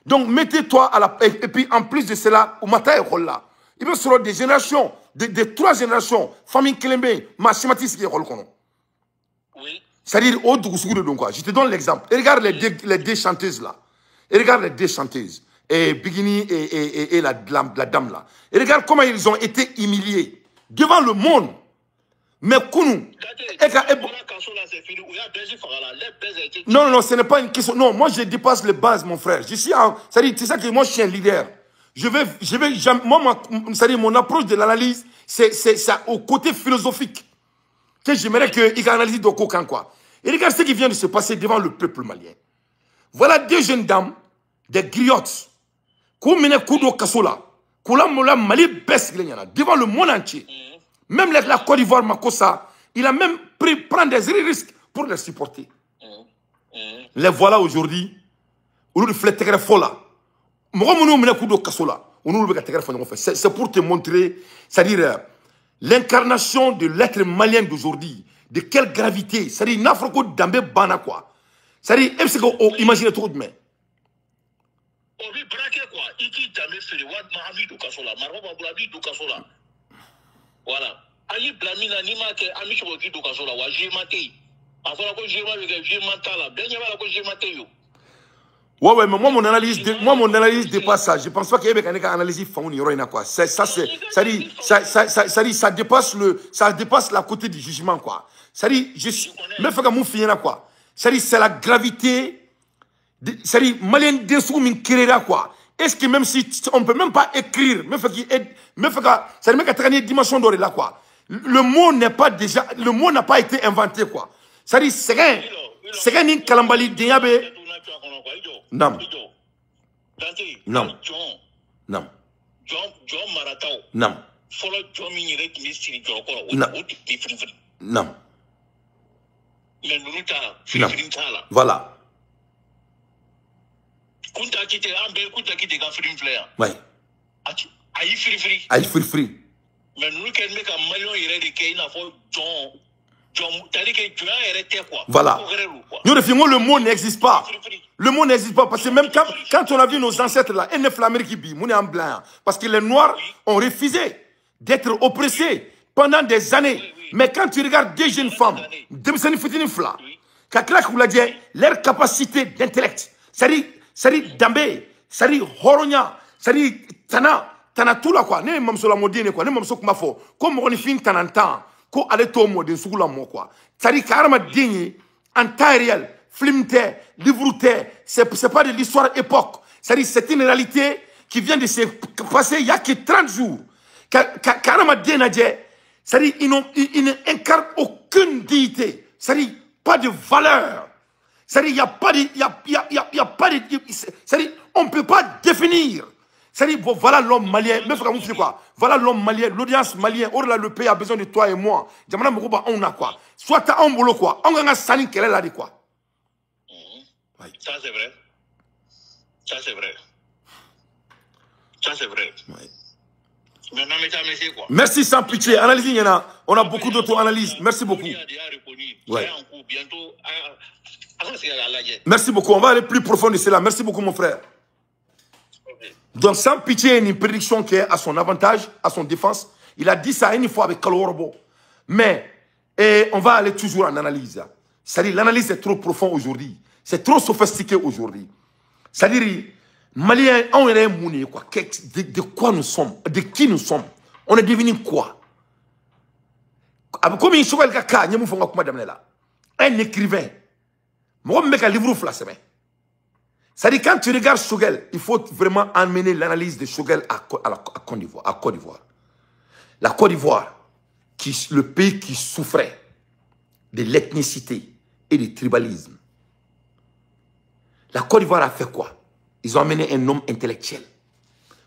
Donc, mettez-toi à la... Et puis, en plus de cela, au matin, là, il va se faire des générations, des 3 générations, famille Kelembe, Machimatis qui est oui. C'est-à-dire, au Dougousougou de Donkoa. Je te donne l'exemple. Et regarde les deux chanteuses là. Et regarde les deux chanteuses. Et Bigini et la dame là. Et regarde comment ils ont été humiliés devant le monde. Mais Kounou. Non, non, ce n'est pas une question. Non, moi je dépasse les bases, mon frère. Je suis c'est ça que moi je suis un leader. Mon approche de l'analyse, c'est au côté philosophique que j'aimerais qu'il analyse de Kokan, quoi. Et regarde ce qui vient de se passer devant le peuple malien. Voilà 2 jeunes dames, des griottes, qui menaient Koudo Kassola, Mali baisse devant le monde entier. Même la Côte d'Ivoire, Makossa, il a même prendre des risques pour les supporter. Les voilà aujourd'hui, au lieu de faire des fola. C'est pour te montrer, c'est-à-dire l'incarnation de l'être malien d'aujourd'hui. De quelle gravité. C'est-à-dire, n'afroko dambe bana quoi. C'est-à-dire, est-ce que imaginez trop de main. Voilà. Ayi blamina ni ma ke ami ko ki do kaso la wa jemate. Akola ko jema be ke jemata la. Benye bala ko jemate yo. Ouais, mais moi mon analyse dépasse ça. Je pense pas qu'il y ait une analyse faune quoi. Ça dépasse la côté du jugement quoi. Ça dit mais fait comme mon quoi. Ça dit c'est la gravité. Ça dit malien dessous min créera quoi. Est-ce que même si on peut même pas écrire, ça dit même qu'à dimension d'or là quoi. Le mot n'a pas été inventé quoi. Ça dit c'est un kalambali diabe. Non. Non. Non. Non. Non. Voilà. Oui. Aïe free. Mais nous qui sommes un million voilà. Nous définissons le mot n'existe pas. Le mot n'existe pas parce que même quand on a vu nos ancêtres là, parce que les Noirs ont refusé d'être oppressés pendant des années. Mais quand tu regardes des jeunes femmes, leur capacité d'intellect, c'est-à-dire Dambé, c'est-à-dire Horonya, c'est-à-dire Tana tout là quoi, ne mamsola modine quoi, ne mamso kuma fo, comme on fin tananta, ko ale to modine sugula mo quoi. C'est-à-dire carrément digne en temps réel, filmte, livroute, c'est pas de l'histoire époque. C'est-à-dire c'est une réalité qui vient de se passer il y a que 30 jours. Carrément digne, c'est-à-dire ils n'incarnent aucune dignité, c'est-à-dire pas de valeur. C'est-à-dire il y a pas de, c'est-à-dire on peut pas définir. C'est-à-dire, voilà l'homme malien. Mais faut qu'on quoi. Voilà l'homme malien, l'audience malienne. Or là, le pays a besoin de toi et moi. Jamana Mourouba, on a quoi. Soit tu as un boulot quoi. On a un salin qu'elle est là de quoi. Ça c'est vrai. Ça c'est vrai. Ça c'est vrai. Oui. Merci sans pitié. Analyse, il y en a. On a beaucoup d'auto-analyse. Merci beaucoup. Ouais. Merci beaucoup. On va aller plus profond de cela. Merci beaucoup, mon frère. Donc, sans pitié, une prédiction qui est à son avantage, à son défense. Il a dit ça une fois avec Kalorbo. Mais, on va aller toujours en analyse. C'est-à-dire, l'analyse est trop profonde aujourd'hui. C'est trop sophistiqué aujourd'hui. C'est-à-dire, Maliens, on est mouné, quoi. De quoi nous sommes? De qui nous sommes? On est devenu quoi? Comme il choisit un écrivain. Moi, je vais un livre flassé. C'est-à-dire, quand tu regardes Choguel, il faut vraiment amener l'analyse de Choguel à Côte d'Ivoire. La Côte d'Ivoire, le pays qui souffrait de l'ethnicité et du tribalisme. La Côte d'Ivoire a fait quoi? Ils ont amené un homme intellectuel.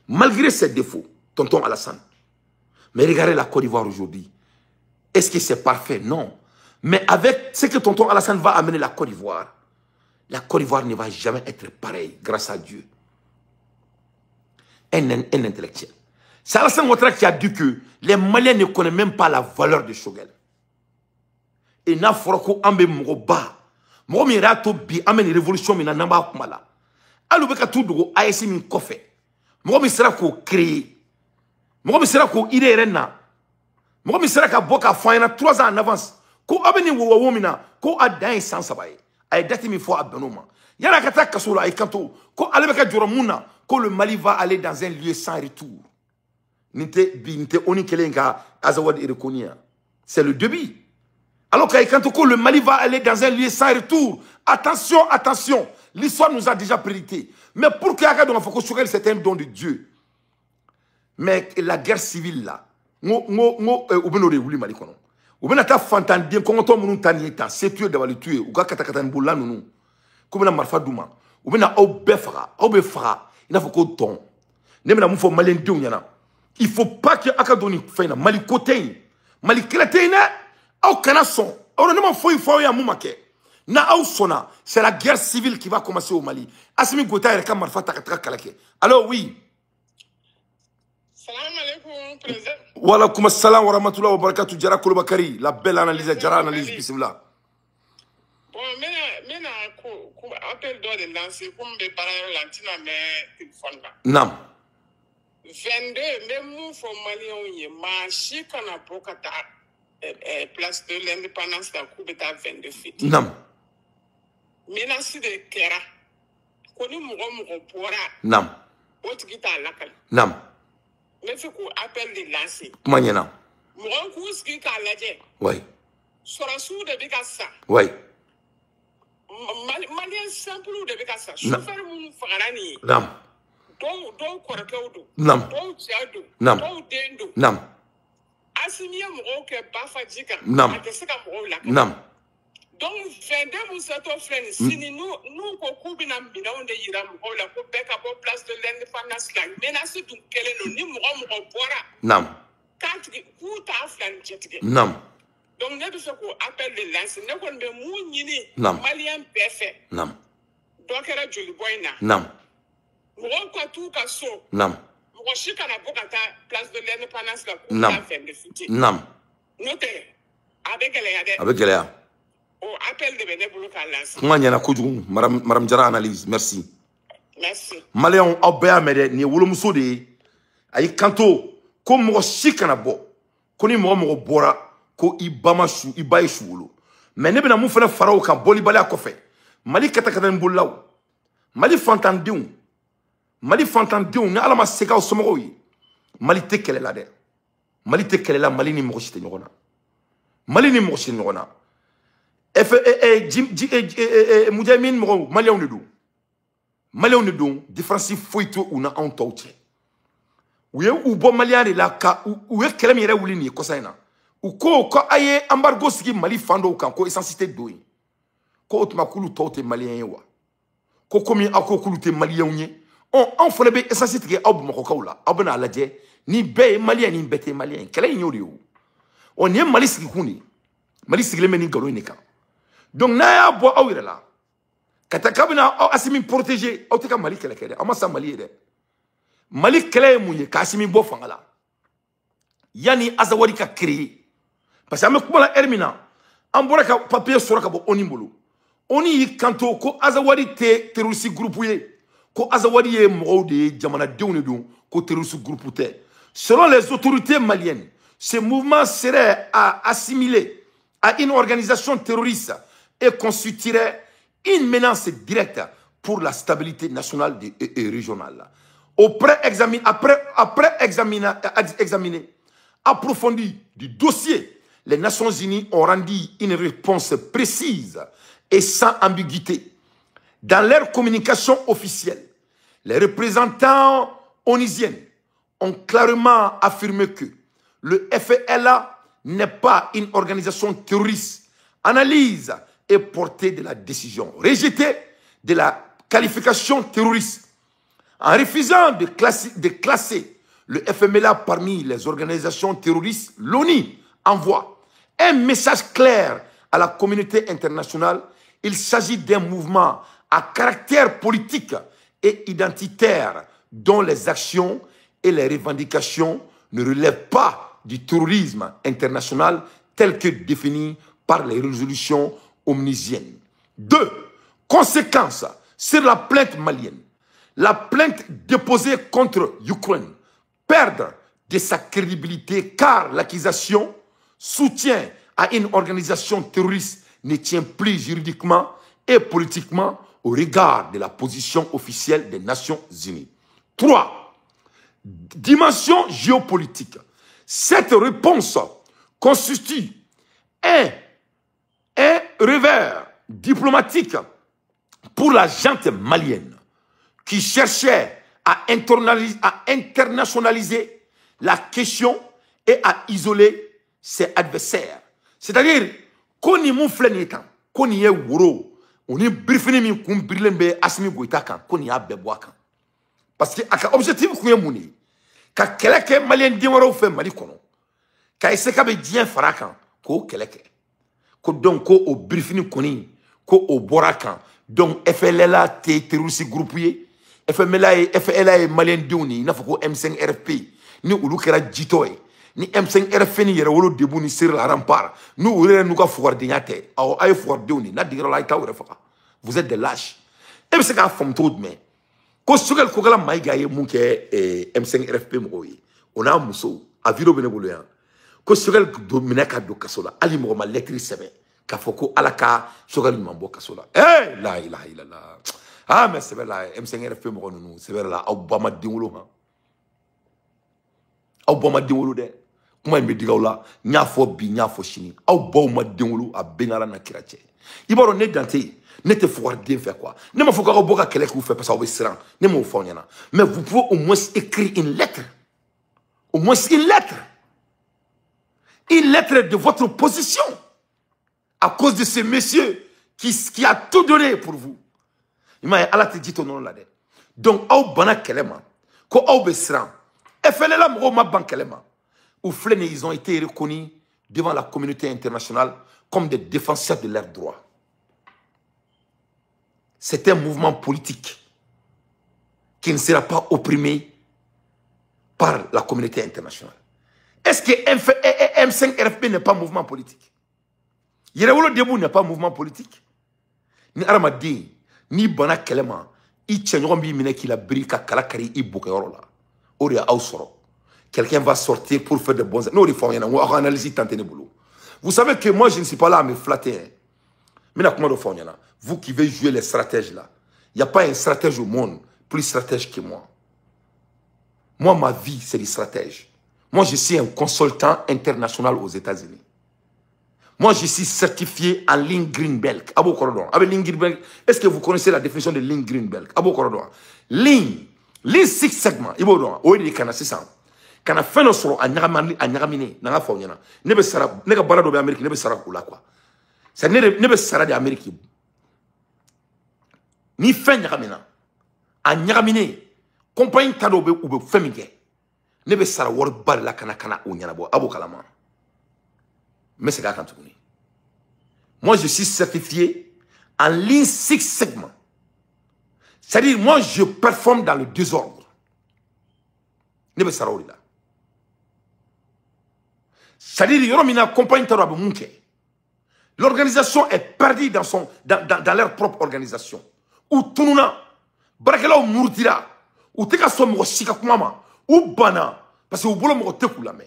Malgré ses défauts, tonton Alassane. Mais regardez la Côte d'Ivoire aujourd'hui. Est-ce que c'est parfait? Non. Mais avec ce que tonton Alassane va amener la Côte d'Ivoire ne va jamais être pareille, grâce à Dieu. Un intellectuel. C'est Alassane Ouattara qui a dit que les Maliens ne connaissent même pas la valeur de Choguel. Et n'a forako ambe mogoba. Mogo mi rato bi amene révolution mi na namba kumala. Alu beka tout dogo ASC min kofe. Mogo mi sera ko créer. Mogo mi sera ko idée renna. Mogo mi sera ka boka fayna 3 ans en avance. Ko abeni wo mina ko adan sans sabaye. Ay dati mi fo abenoma. Yana kata kasolo ay kanto ko ale beka joro muna ko le Mali va aller dans un lieu sans retour. Nite oni kelenga azawad irekonia. C'est le début. Alors quand le Mali va aller dans un lieu sans retour, attention, attention, l'histoire nous a déjà prédicté. Mais pour qu'il y ait c'est un don de Dieu. Mais la guerre civile là, c'est tuer d'avoir le tuer, ou il faut pas que Akadoni fasse Mali côté, Mali crétin. C'est la guerre civile qui va commencer au Mali. Assimi Gota et Kamar Fataka Kalake. Alors oui. Salam alaikum, président. Wa alaikum assalam wa rahmatullahi wa barakatuh. Jara Kolobakari. La belle analyse, Jara analyse, bismillah. Bon, mais appel d'ordre de lancer comme mes parents l'antina, mais téléphone là. Nam. 22, même nous, faut Maliens, ma chicana bokata. Place de l'indépendance de la Coupe d'État 22 feet. Nam. Menace de Kera. Koni Mougo Pora. Nam. Autre guitare lakal. Nam. Mais c'est qu'on appelle les lancers. Maniana. Mougo Kouski Kaladje. Oui. Sorasou de Bicassa. Oui. Malien simple de Bicassa. Chauffeur Mou Farani. Nam. Don Korakaudo. Nam. Don Tiado. Nam. Don Dendo. Nam. Assimia Mougo ke Bafadjika. Nam. Ateseka Mougo lakal. Nam. Donc, 22 Moussato Fren, si nous, Kokubina Bidon de Yiram, la Québec à place de l'indépendance, la menace d'une quelle ni Moura. Nam. 4 coups à flan jet. Nam. Donc, nous avons appel de lance, nous avons mouni, Nam. Malien perfect. Nam. Donc, elle a Julie Boyna. Nam. Moura tout à saut. Nam. Moura chicana bocata, place de l'indépendance, la Nam. Nam. Notez, avec elle. Avec elle. Au appel de Bénéboulou Kalans. Moi, il y a un Madame Jara analyse. Merci. Merci. Maléon, Aubert, mais ni Wolomuso de Aïe Kanto, comme moi, Chikanabo, Koni moi, Bora, Ko Ibamachu, Ibaïchoulo. Mais ne bena moufena farao kan bolibali akofe. Mali katakadan boulaou. Mali fantandiou. Mali fantandiou, na alama seka o somoroyi. Mali te kele la de. Mali te kele la, Mali ni mochite nyogona. Mali ni mochite nyogona. Moudjamin Moro, Malion de Dou. Malion de Dou, différencié fouito ou na en touché. Ou bon Malian la ka, ou est qu'elle m'irait ou l'ini, Kosaina. Ou ko aye embargo ski Mali fando kan, ko essentialité d'oui. Ko otmakulu tote Malien wa. Ko komi ako kulute Malien nye. On fallait be essentialité ke abu makokaula. Abuna aladje, ni be Malien ni bete Malien. Kele ignori ou. On y est Mali ski kuni. Mali ski le meni galo inika. Donc, n'a pas de problème. Quand tu as Assimi protégé, tu as Mali Kele. Amasa Mali. Mali Kele mouye, Kassimi Bofangala. Yani Azawadi ka créé. Parce que je suis Hermina. On a un papier sur le Onimolo. Oni yi kanto ko Azawadi te terroriste groupe. Ko Azawadi ye moude, Jamana Deunedou, ko terroriste groupe. Selon les autorités maliennes, ce mouvement serait assimilé à une organisation terroriste et constituerait une menace directe pour la stabilité nationale et régionale. Après examiner approfondi du dossier, les Nations Unies ont rendu une réponse précise et sans ambiguïté. Dans leur communication officielle, les représentants onusiens ont clairement affirmé que le FLA n'est pas une organisation terroriste. Analyse et portée de la décision rejetée de la qualification terroriste en refusant de classer le FMLA parmi les organisations terroristes, l'ONU envoie un message clair à la communauté internationale. Il s'agit d'un mouvement à caractère politique et identitaire dont les actions et les revendications ne relèvent pas du terrorisme international tel que défini par les résolutions omnisiennes. 2. Conséquences sur la plainte malienne. La plainte déposée contre l'Ukraine perd de sa crédibilité car l'accusation soutien à une organisation terroriste ne tient plus juridiquement et politiquement au regard de la position officielle des Nations Unies. 3. Dimension géopolitique. Cette réponse constitue un revers diplomatique pour la junte malienne qui cherchait à internationaliser la question et à isoler ses adversaires. C'est-à-dire, qu'on y moufle n'étant, qu'on y est woro, on y brifini mi kumbrilembe asmi goitakan, qu'on y a beboakan. Parce que l'objectif qu'on y a mouni, ka keleke malien dimoro fait mali kono, ka eseka be dien farakan, ko keleke, ko donc ko o brifini koni, ko o borakan, donc FLLA te terroriste groupé, FLLA est malien douni, n'a faut M5 RFP, ni ulukera jitoy. Ni M5 RFP ni yere wolo debu ni sur la rempart. Nous ourere nous ka fouar dignate. Aw ay fouar deuni na digra la ita faka. Vous êtes des lâches. M5 ka fam tout mais. Ko sugal ko gala may gaye mu ke M5 RFP mo yi. On a muso a viro benebolo ya. Ko sugal do minaka do kasola. Ali mo ma lettre sebe. Ka foko alaka sugal mambo kasola. Eh la ilaha illallah. Ah mais c'est là M5 RFP mo nous c'est là Obama dingulo ha. Obama dingulo de. Comment il me dit là, n'y a fo bi, n'y a fo chini. Au bon ma démolo à benala na kirache. Il va ne dante, ne te foire bien faire quoi. Ne me faut pas boka kele que vous faites parce que vous serez, ne me faut rien. Mais vous pouvez au moins écrire une lettre, au moins une lettre de votre position à cause de ce monsieur qui a tout donné pour vous. Il m'a Allah te dit ton nom là. Donc au bana kelema, ko au besran, et fait la mo ma ban kelema. Ils ont été reconnus devant la communauté internationale comme des défenseurs de leurs droits. C'est un mouvement politique qui ne sera pas opprimé par la communauté internationale. Est-ce que M5 RFP n'est pas un mouvement politique? Yerewolo Debout n'est pas un mouvement politique. Ni Aramadi, ni Bana Kelema, ni Tchenyorombi Mineki la Brika Kalakari Ibukayorola. Oria Ausoro. Quelqu'un va sortir pour faire de bons... Non, on va analyser tant de boulot. Vous savez que moi, je ne suis pas là à me flatter. Mais là, comment vous qui veulent jouer les stratèges là, il n'y a pas un stratège au monde plus stratège que moi. Moi, ma vie, c'est des stratèges. Moi, je suis un consultant international aux États-Unis. Moi, je suis certifié en ligne green belt. Abo Korodon. Est-ce que vous connaissez la définition de ligne green belt? Abo Korodon. Ligne 6 segments. Ibo don. Oye, kana c'est ça. Kana feno soro a nyagamine na nga fawnyana ne be sara ne ga barado be Amerique ne be sara kula quoi ça ne be sara de Amerique ni fen nyagamina a nyagamine compagnie tado be ube femike ne be sara wor bar la kana o nyana bo abo kalama mais c'est quand tu connais. Moi je suis certifié en ligne 6 segments, c'est-à-dire moi je performe dans le désordre ne be sara là. C'est-à-dire l'organisation est perdue dans leur propre organisation. Ou tununa, barakela ou mourtira, ou teka so mo sika kumama, ou bana, parce que ou bolo mo teku la me.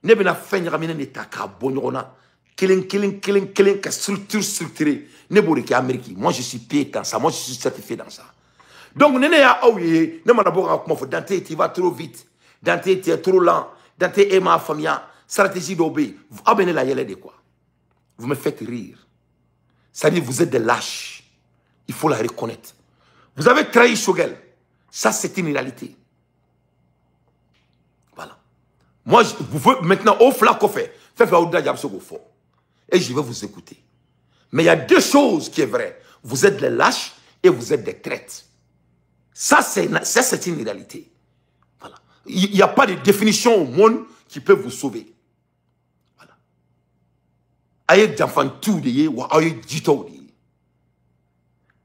Ne bena fenya ramine ne taka bonyona, kelen ka structuré, ne bori ki Amérique. Moi je suis payé dans ça, moi je suis certifié dans ça. Donc nene ya aouye, ne ma d'abord comment faut Dante tu vas trop vite, Dante tu es trop lent, Dante est ma famille. Stratégie d'obé, vous amenez la yelle de quoi? Vous me faites rire. C'est-à-dire vous êtes des lâches. Il faut la reconnaître. Vous avez trahi Choguel. Ça, c'est une réalité. Voilà. Moi, vous voulez maintenant, au flaco fait. Et je vais vous écouter. Mais il y a deux choses qui est vrai. Vous êtes des lâches et vous êtes des traites. Ça, c'est une réalité. Voilà. Il n'y a pas de définition au monde qui peut vous sauver. Voilà. Aïe d'enfant tout de yé, ou aïe dito de yé.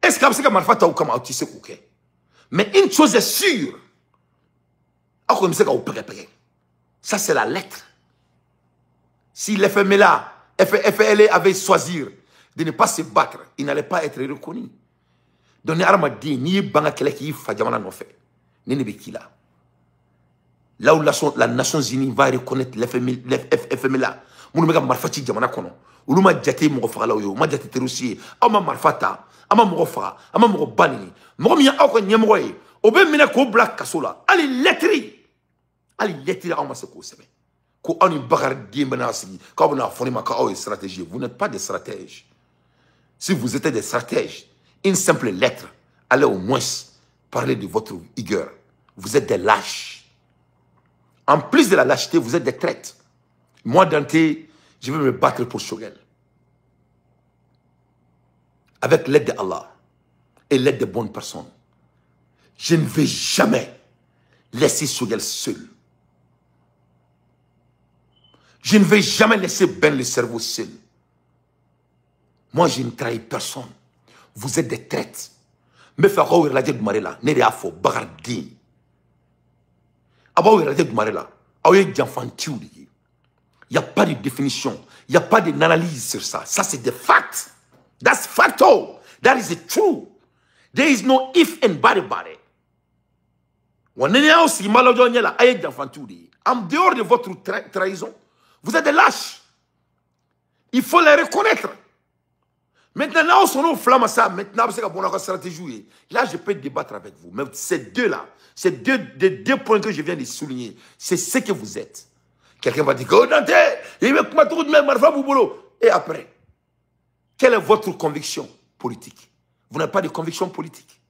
Est-ce que vous savez que ou comme autiste ok? Mais une chose est sûre. Ça c'est la lettre. Si l'FMLA, FLA avait choisi de ne pas se battre, il n'allait pas être reconnu. Donc, ni banga keleki fadjamana no fait. Ni ne bekila. Là où la Nations Unies va reconnaître l'FMLA, mon mega marfati jamana kono. Uluma jate mo fala yo, ma jate terusi, ama marfata, ama mo fa, ama mo bani. Mo mi a ko nyemro yi. Obe mina ko black kasola. Ali letri ama se ko sebe. Ko ani bagar dimbana sigi, ka bona foni ma ka o stratégie. Vous n'êtes pas des stratèges. Si vous étiez des stratèges, une simple lettre allait au moins parler de votre rigueur. Vous êtes des lâches. En plus de la lâcheté, vous êtes des traites. Moi, Dante, je vais me battre pour Choguel. Avec l'aide d'Allah et l'aide de bonnes personnes. Je ne vais jamais laisser Choguel seul. Je ne vais jamais laisser Ben le cerveau seul. Moi, je ne trahis personne. Vous êtes des traites. Mais faire quoi la de Marela, n'est pas faux, bagardine. About la de Marela, il n'y a pas de définition, il n'y a pas d'analyse sur ça. Ça, c'est des facts. That's factual. That is the truth. There is no if and but about it. En dehors de votre trahison, vous êtes des lâches. Il faut les reconnaître. Maintenant, là, on s'en flamme à ça. Maintenant, c'est qu'on stratégie. Là, je peux débattre avec vous. Mais ces deux-là, ces deux points que je viens de souligner, c'est ce que vous êtes. Quelqu'un va dire que, oh, Dante, il veut pas tout de même, Marfa Boubolo. Et après, quelle est votre conviction politique? Vous n'avez pas de conviction politique.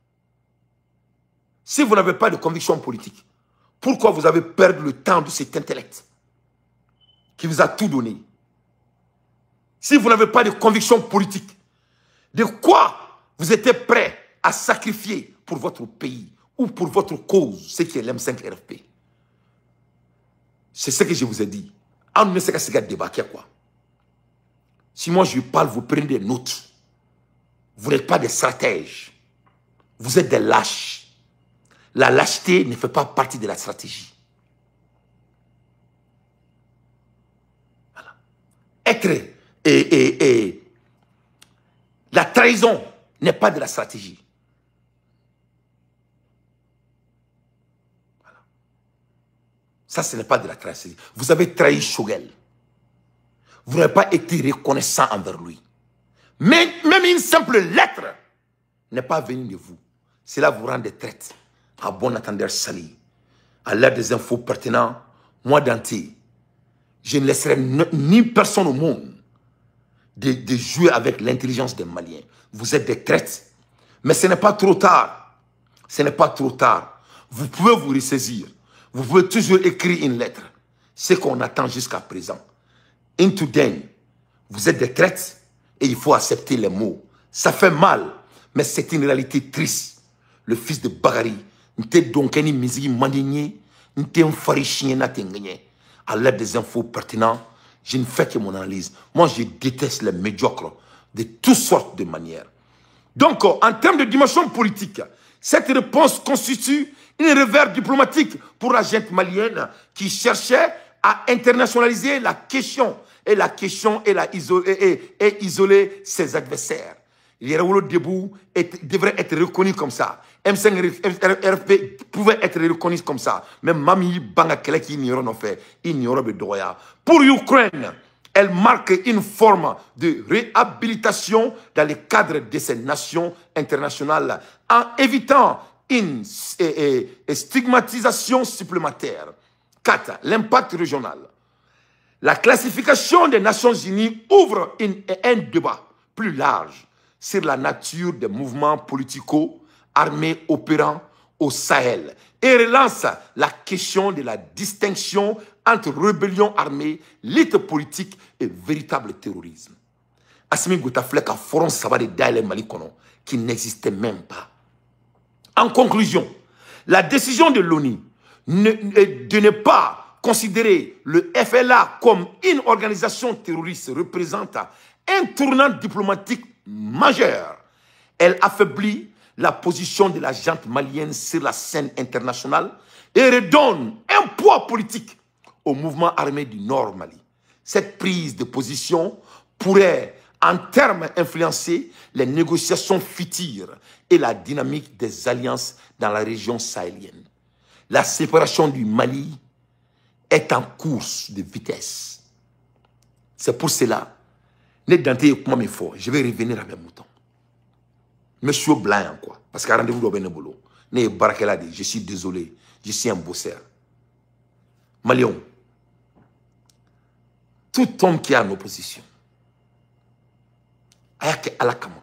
Si vous n'avez pas de conviction politique, pourquoi vous avez perdu le temps de cet intellect qui vous a tout donné? Si vous n'avez pas de conviction politique, de quoi vous étiez prêt à sacrifier pour votre pays ou pour votre cause, ce qui est l'M5 RFP? C'est ce que je vous ai dit. On ne sait pas débarquer quoi. Si moi je parle, vous prenez des notes. Vous n'êtes pas des stratèges. Vous êtes des lâches. La lâcheté ne fait pas partie de la stratégie. Voilà. Être la trahison n'est pas de la stratégie. Voilà. Ça, ce n'est pas de la stratégie. Vous avez trahi Choguel. Vous n'avez pas été reconnaissant envers lui. Mais même une simple lettre n'est pas venue de vous. Cela vous rend des traites. À bon entendeur sali. À l'aide des infos pertinentes, moi, Dante, je ne laisserai ni personne au monde de jouer avec l'intelligence des Maliens. Vous êtes des traites. Mais ce n'est pas trop tard. Ce n'est pas trop tard. Vous pouvez vous ressaisir. Vous pouvez toujours écrire une lettre. Ce qu'on attend jusqu'à présent. Into then, vous êtes des traites et il faut accepter les mots. Ça fait mal, mais c'est une réalité triste. Le fils de Bagari, n'était donc ni musique mandigné, n'était un farichien n'atteigné. À l'aide des infos pertinentes, je ne fais que mon analyse. Moi, je déteste les médiocres de toutes sortes de manières. Donc, en termes de dimension politique, cette réponse constitue une revers diplomatique pour la gente malienne qui cherchait à internationaliser la question et isoler ses adversaires. Yerawolo Debout devrait être reconnu comme ça. M5RFP pouvait être reconnu comme ça. Même Mami Banga Keleki ignorant fait, ignorant de Doya. Pour l'Ukraine, elle marque une forme de réhabilitation dans le cadre de ces nations internationales en évitant une stigmatisation supplémentaire. 4. L'impact régional. La classification des Nations Unies ouvre un débat plus large sur la nature des mouvements politico-armés opérant au Sahel et relance la question de la distinction entre rébellion armée, lutte politique et véritable terrorisme. Assimi Goutaflek a forum Sabade Daile Malikono qui n'existait même pas. En conclusion, la décision de l'ONU de ne pas considérer le FLA comme une organisation terroriste représente un tournant diplomatique majeur. Elle affaiblit la position de la junte malienne sur la scène internationale et redonne un poids politique au mouvement armé du Nord Mali. Cette prise de position pourrait en termes influencer les négociations futures et la dynamique des alliances dans la région sahélienne. La séparation du Mali est en course de vitesse. C'est pour cela, je vais revenir à mes moutons. Monsieur Blanc, quoi. Parce qu'à rendez-vous au Bénéboulot, je suis désolé, je suis un bosseur. Malion, tout homme qui est en opposition, ayake alakama,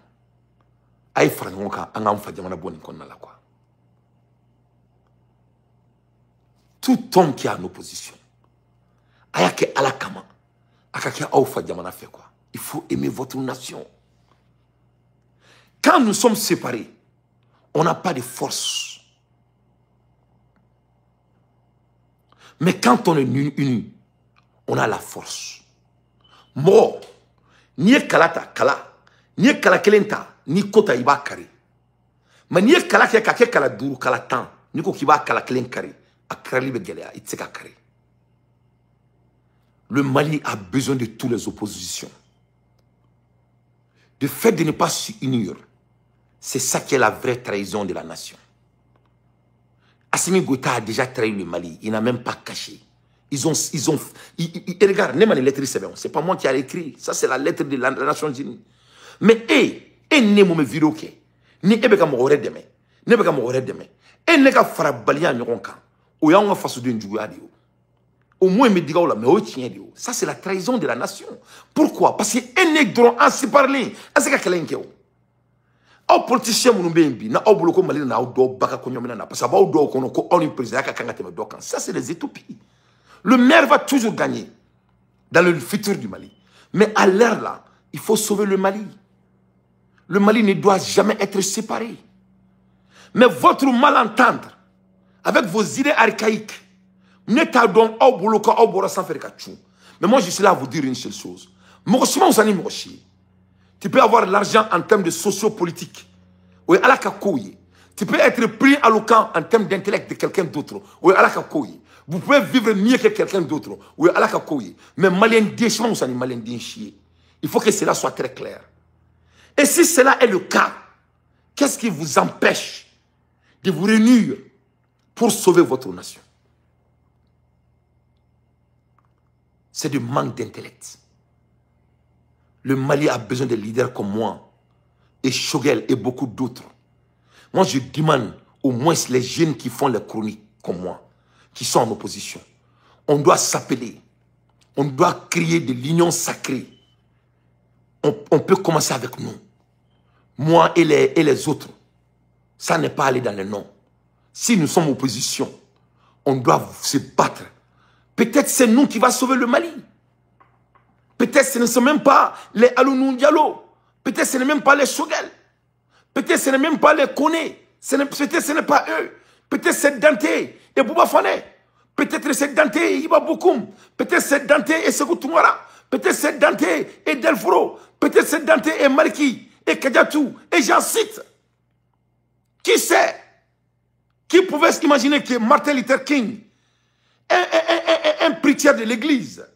aye farangonka, angam fadjamana boni konnala quoi. Tout homme qui est en opposition, ayake alakama, akake au fadjamana fait quoi. Il faut aimer votre nation. Quand nous sommes séparés, on n'a pas de force. Mais quand on est unis, on a la force. Mo, ni kalata kala, ni kala kelenta, ni kota iba kari. Mais ni kala ke kake kala duru kala tan, ni ko kiba kala kelen kari, akrali be gelea, itseka kari. Le Mali a besoin de toutes les oppositions. Le fait de ne pas s'unir, c'est ça qui est la vraie trahison de la nation. Assimi Goïta a déjà trahi le Mali. Il n'a même pas caché. Regarde, les lettres, c'est pas moi qui ai écrit. Ça, c'est la lettre de la Nations Unies. Mais, ne me viroke. Ni ebeka mo ore deme. Ne beka mo ore deme. Ne ka fara balia nyokon kan. O ya nga faso de njuya de. Au moins, me diga là, mais au tien de. Ça, c'est la trahison de la nation. Pourquoi? Parce que ne dront à se parler. Est-ce que quelqu'un qui aux politiciens na au boloko Mali na au do baka konyomena na parce que au do kono ko on président ka kanga teme do kan. Ça c'est les utopies. Le maire va toujours gagner dans le futur du Mali. Mais à l'heure là, il faut sauver le Mali. Le Mali ne doit jamais être séparé. Mais votre malentendre avec vos idées archaïques n'est pas donc au boloko au bora sans faire kachou. Mais moi je suis là à vous dire une seule chose. Mokoshima usani mokoshi. Tu peux avoir l'argent en termes de socio-politique. Oui, à la kakouye. Tu peux être pris à l'occasion en termes d'intellect de quelqu'un d'autre. Oui, à la kakouye. Vous pouvez vivre mieux que quelqu'un d'autre. Oui, à la kakouye. Mais malien déchement, vous allez malien déchier. Il faut que cela soit très clair. Et si cela est le cas, qu'est-ce qui vous empêche de vous réunir pour sauver votre nation? C'est du manque d'intellect. Le Mali a besoin de leaders comme moi, et Choguel et beaucoup d'autres. Moi, je demande au moins les jeunes qui font les chroniques comme moi, qui sont en opposition. On doit s'appeler, on doit créer de l'union sacrée. On peut commencer avec nous. Moi et les autres. Ça n'est pas aller dans les noms. Si nous sommes en opposition, on doit se battre. Peut-être c'est nous qui va sauver le Mali. Peut-être ce ne sont même pas les Alounou Diallo. Peut-être ce n'est même pas les Choguel. Peut-être ce n'est même pas les Kone. Peut-être ce n'est pas eux. Peut-être c'est Dante et Bouba Fane. Peut-être c'est Dante et Iba Bokoum. Peut-être c'est Dante et Sekou Toumara. Peut-être c'est Dante et Delforo. Peut-être c'est Dante et Maliki et Kadiatou. Et j'en cite. Qui sait? Qui pouvait s'imaginer que Martin Luther King, un prêteur de l'église,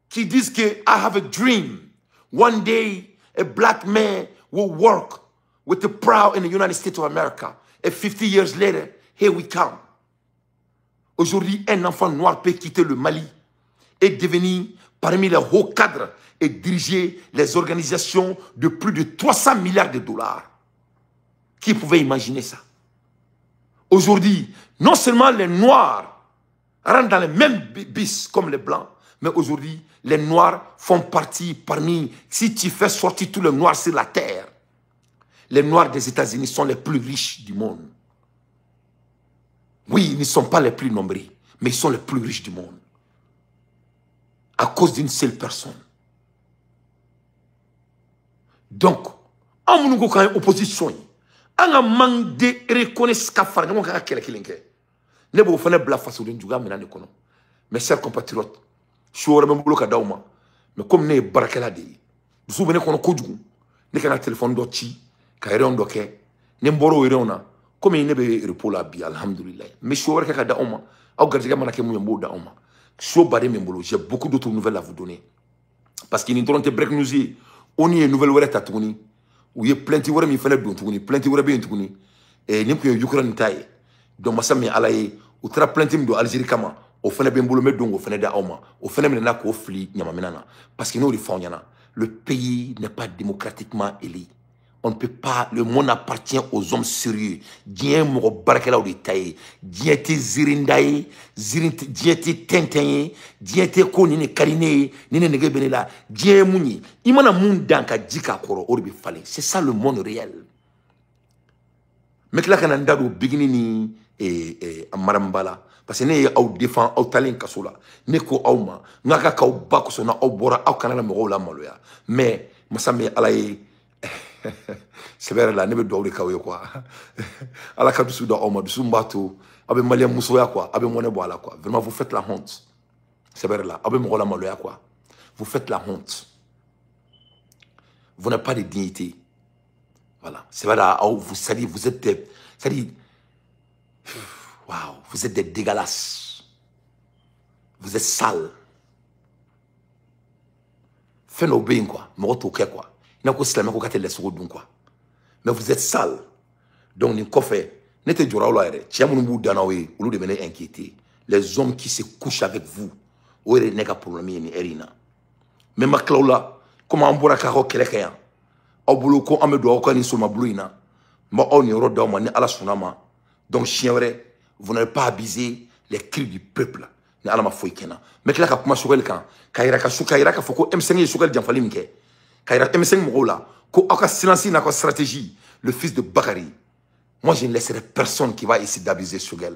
qui disent que I have a dream. One day, a black man will work with the proud in the United States of America. And 50 years later, here we come. Aujourd'hui, un enfant noir peut quitter le Mali et devenir parmi les hauts cadres et diriger les organisations de plus de 300 milliards de dollars. Qui pouvait imaginer ça? Aujourd'hui, non seulement les noirs rentrent dans les mêmes bis comme les blancs, mais aujourd'hui, les noirs font partie parmi... Si tu fais sortir tous les noirs sur la terre, les noirs des États-Unis sont les plus riches du monde. Oui, ils ne sont pas les plus nombreux, mais ils sont les plus riches du monde. À cause d'une seule personne. Donc, en opposition, on a manque de reconnaissance. ne b'o fana bila fasoden juguya minɛn de kɔnɔ. Mes chers compatriotes, su wɛrɛ bɛ n bolo ka d'aw ma, mais comme ne ye baarakɛla de ye, dusu bɛ ne kɔnɔ kojugu, ne kana téléphone dɔ ci ka réunion dɔ kɛ, ne n bɔra o réunion na, comme ne bɛ repos la bi alhamdulilayi, mais su wɛrɛ kɛ ka d'aw ma, aw garijɛgɛ mana kɛ mun ye n b'o d'aw ma. Su baden bɛ n bolo, j'ai beaucoup d'autres nouvelles à vous donner, parce que nin dɔrɔn tɛ break news ye, on ye nouvelle wɛrɛ ta tuguni, u ye plainte wɛrɛ min fana don tuguni, plainte wɛrɛ bɛ yen tuguni, nin tun ye Ukraine ta ye, donc masa min ala ye, u taara plainte min don Algérie kama. Au fond, ben boulot, mais donc au fond d'Aoma, au fond maintenant qu'au fli, parce que nous les faisons, le pays n'est pas démocratiquement élu. On ne peut pas, le monde appartient aux hommes sérieux. Dien mo barakela ou détaillé, dien te zirindaye, dien te tentenye, dien te ko ni ne karine, ni ne nege benela, dien mouni. Imana moun danka djika koro orbi fale. C'est ça le monde réel. Mais là quand on a au beginning et marambala. Parce que ne ye aw défend aw talen kaso la ne ko aw ma ngaka kaw ba ko sona aw bora aw kana la mɔgɔw la maloya mais masa me ala ye c'est vrai là ne be do de kaw ye quoi ala ka dusu do aw ma dusu mbato aw be malien musoya quoi aw be mone bo ala quoi vraiment vous faites la honte c'est vrai là aw be mɔgɔw la maloya quoi vous faites la honte vous n'avez pas de dignité voilà c'est vrai là vous savez vous êtes c'est-à-dire waouh, vous êtes des dégueulasses. Vous êtes sales. Faites nos bains, quoi. Moroto, quoi. Il n'y a pas de slam, il n'y a pas de quoi. Mais vous êtes sales. Donc, nous avons fait. Nous avons fait. Nous avons fait. Nous avons inquiété. Les hommes qui se couchent avec vous. Vous avez un problème. Mais ma claula, comment on peut faire quelqu'un? Au boulot, quand on me doit encore sur ma blouina. Mais on y a rodé, à la sunama. Donc, chien, vous n'avez pas abusé les cris du peuple. Mais là, quand je suis quand Kaira faut que M5 soit le minke. Kaira M5 Mogola, que silence n'a pas stratégie. Le fils de Bakary. Moi, je ne laisserai personne qui va essayer d'abuser Shogel.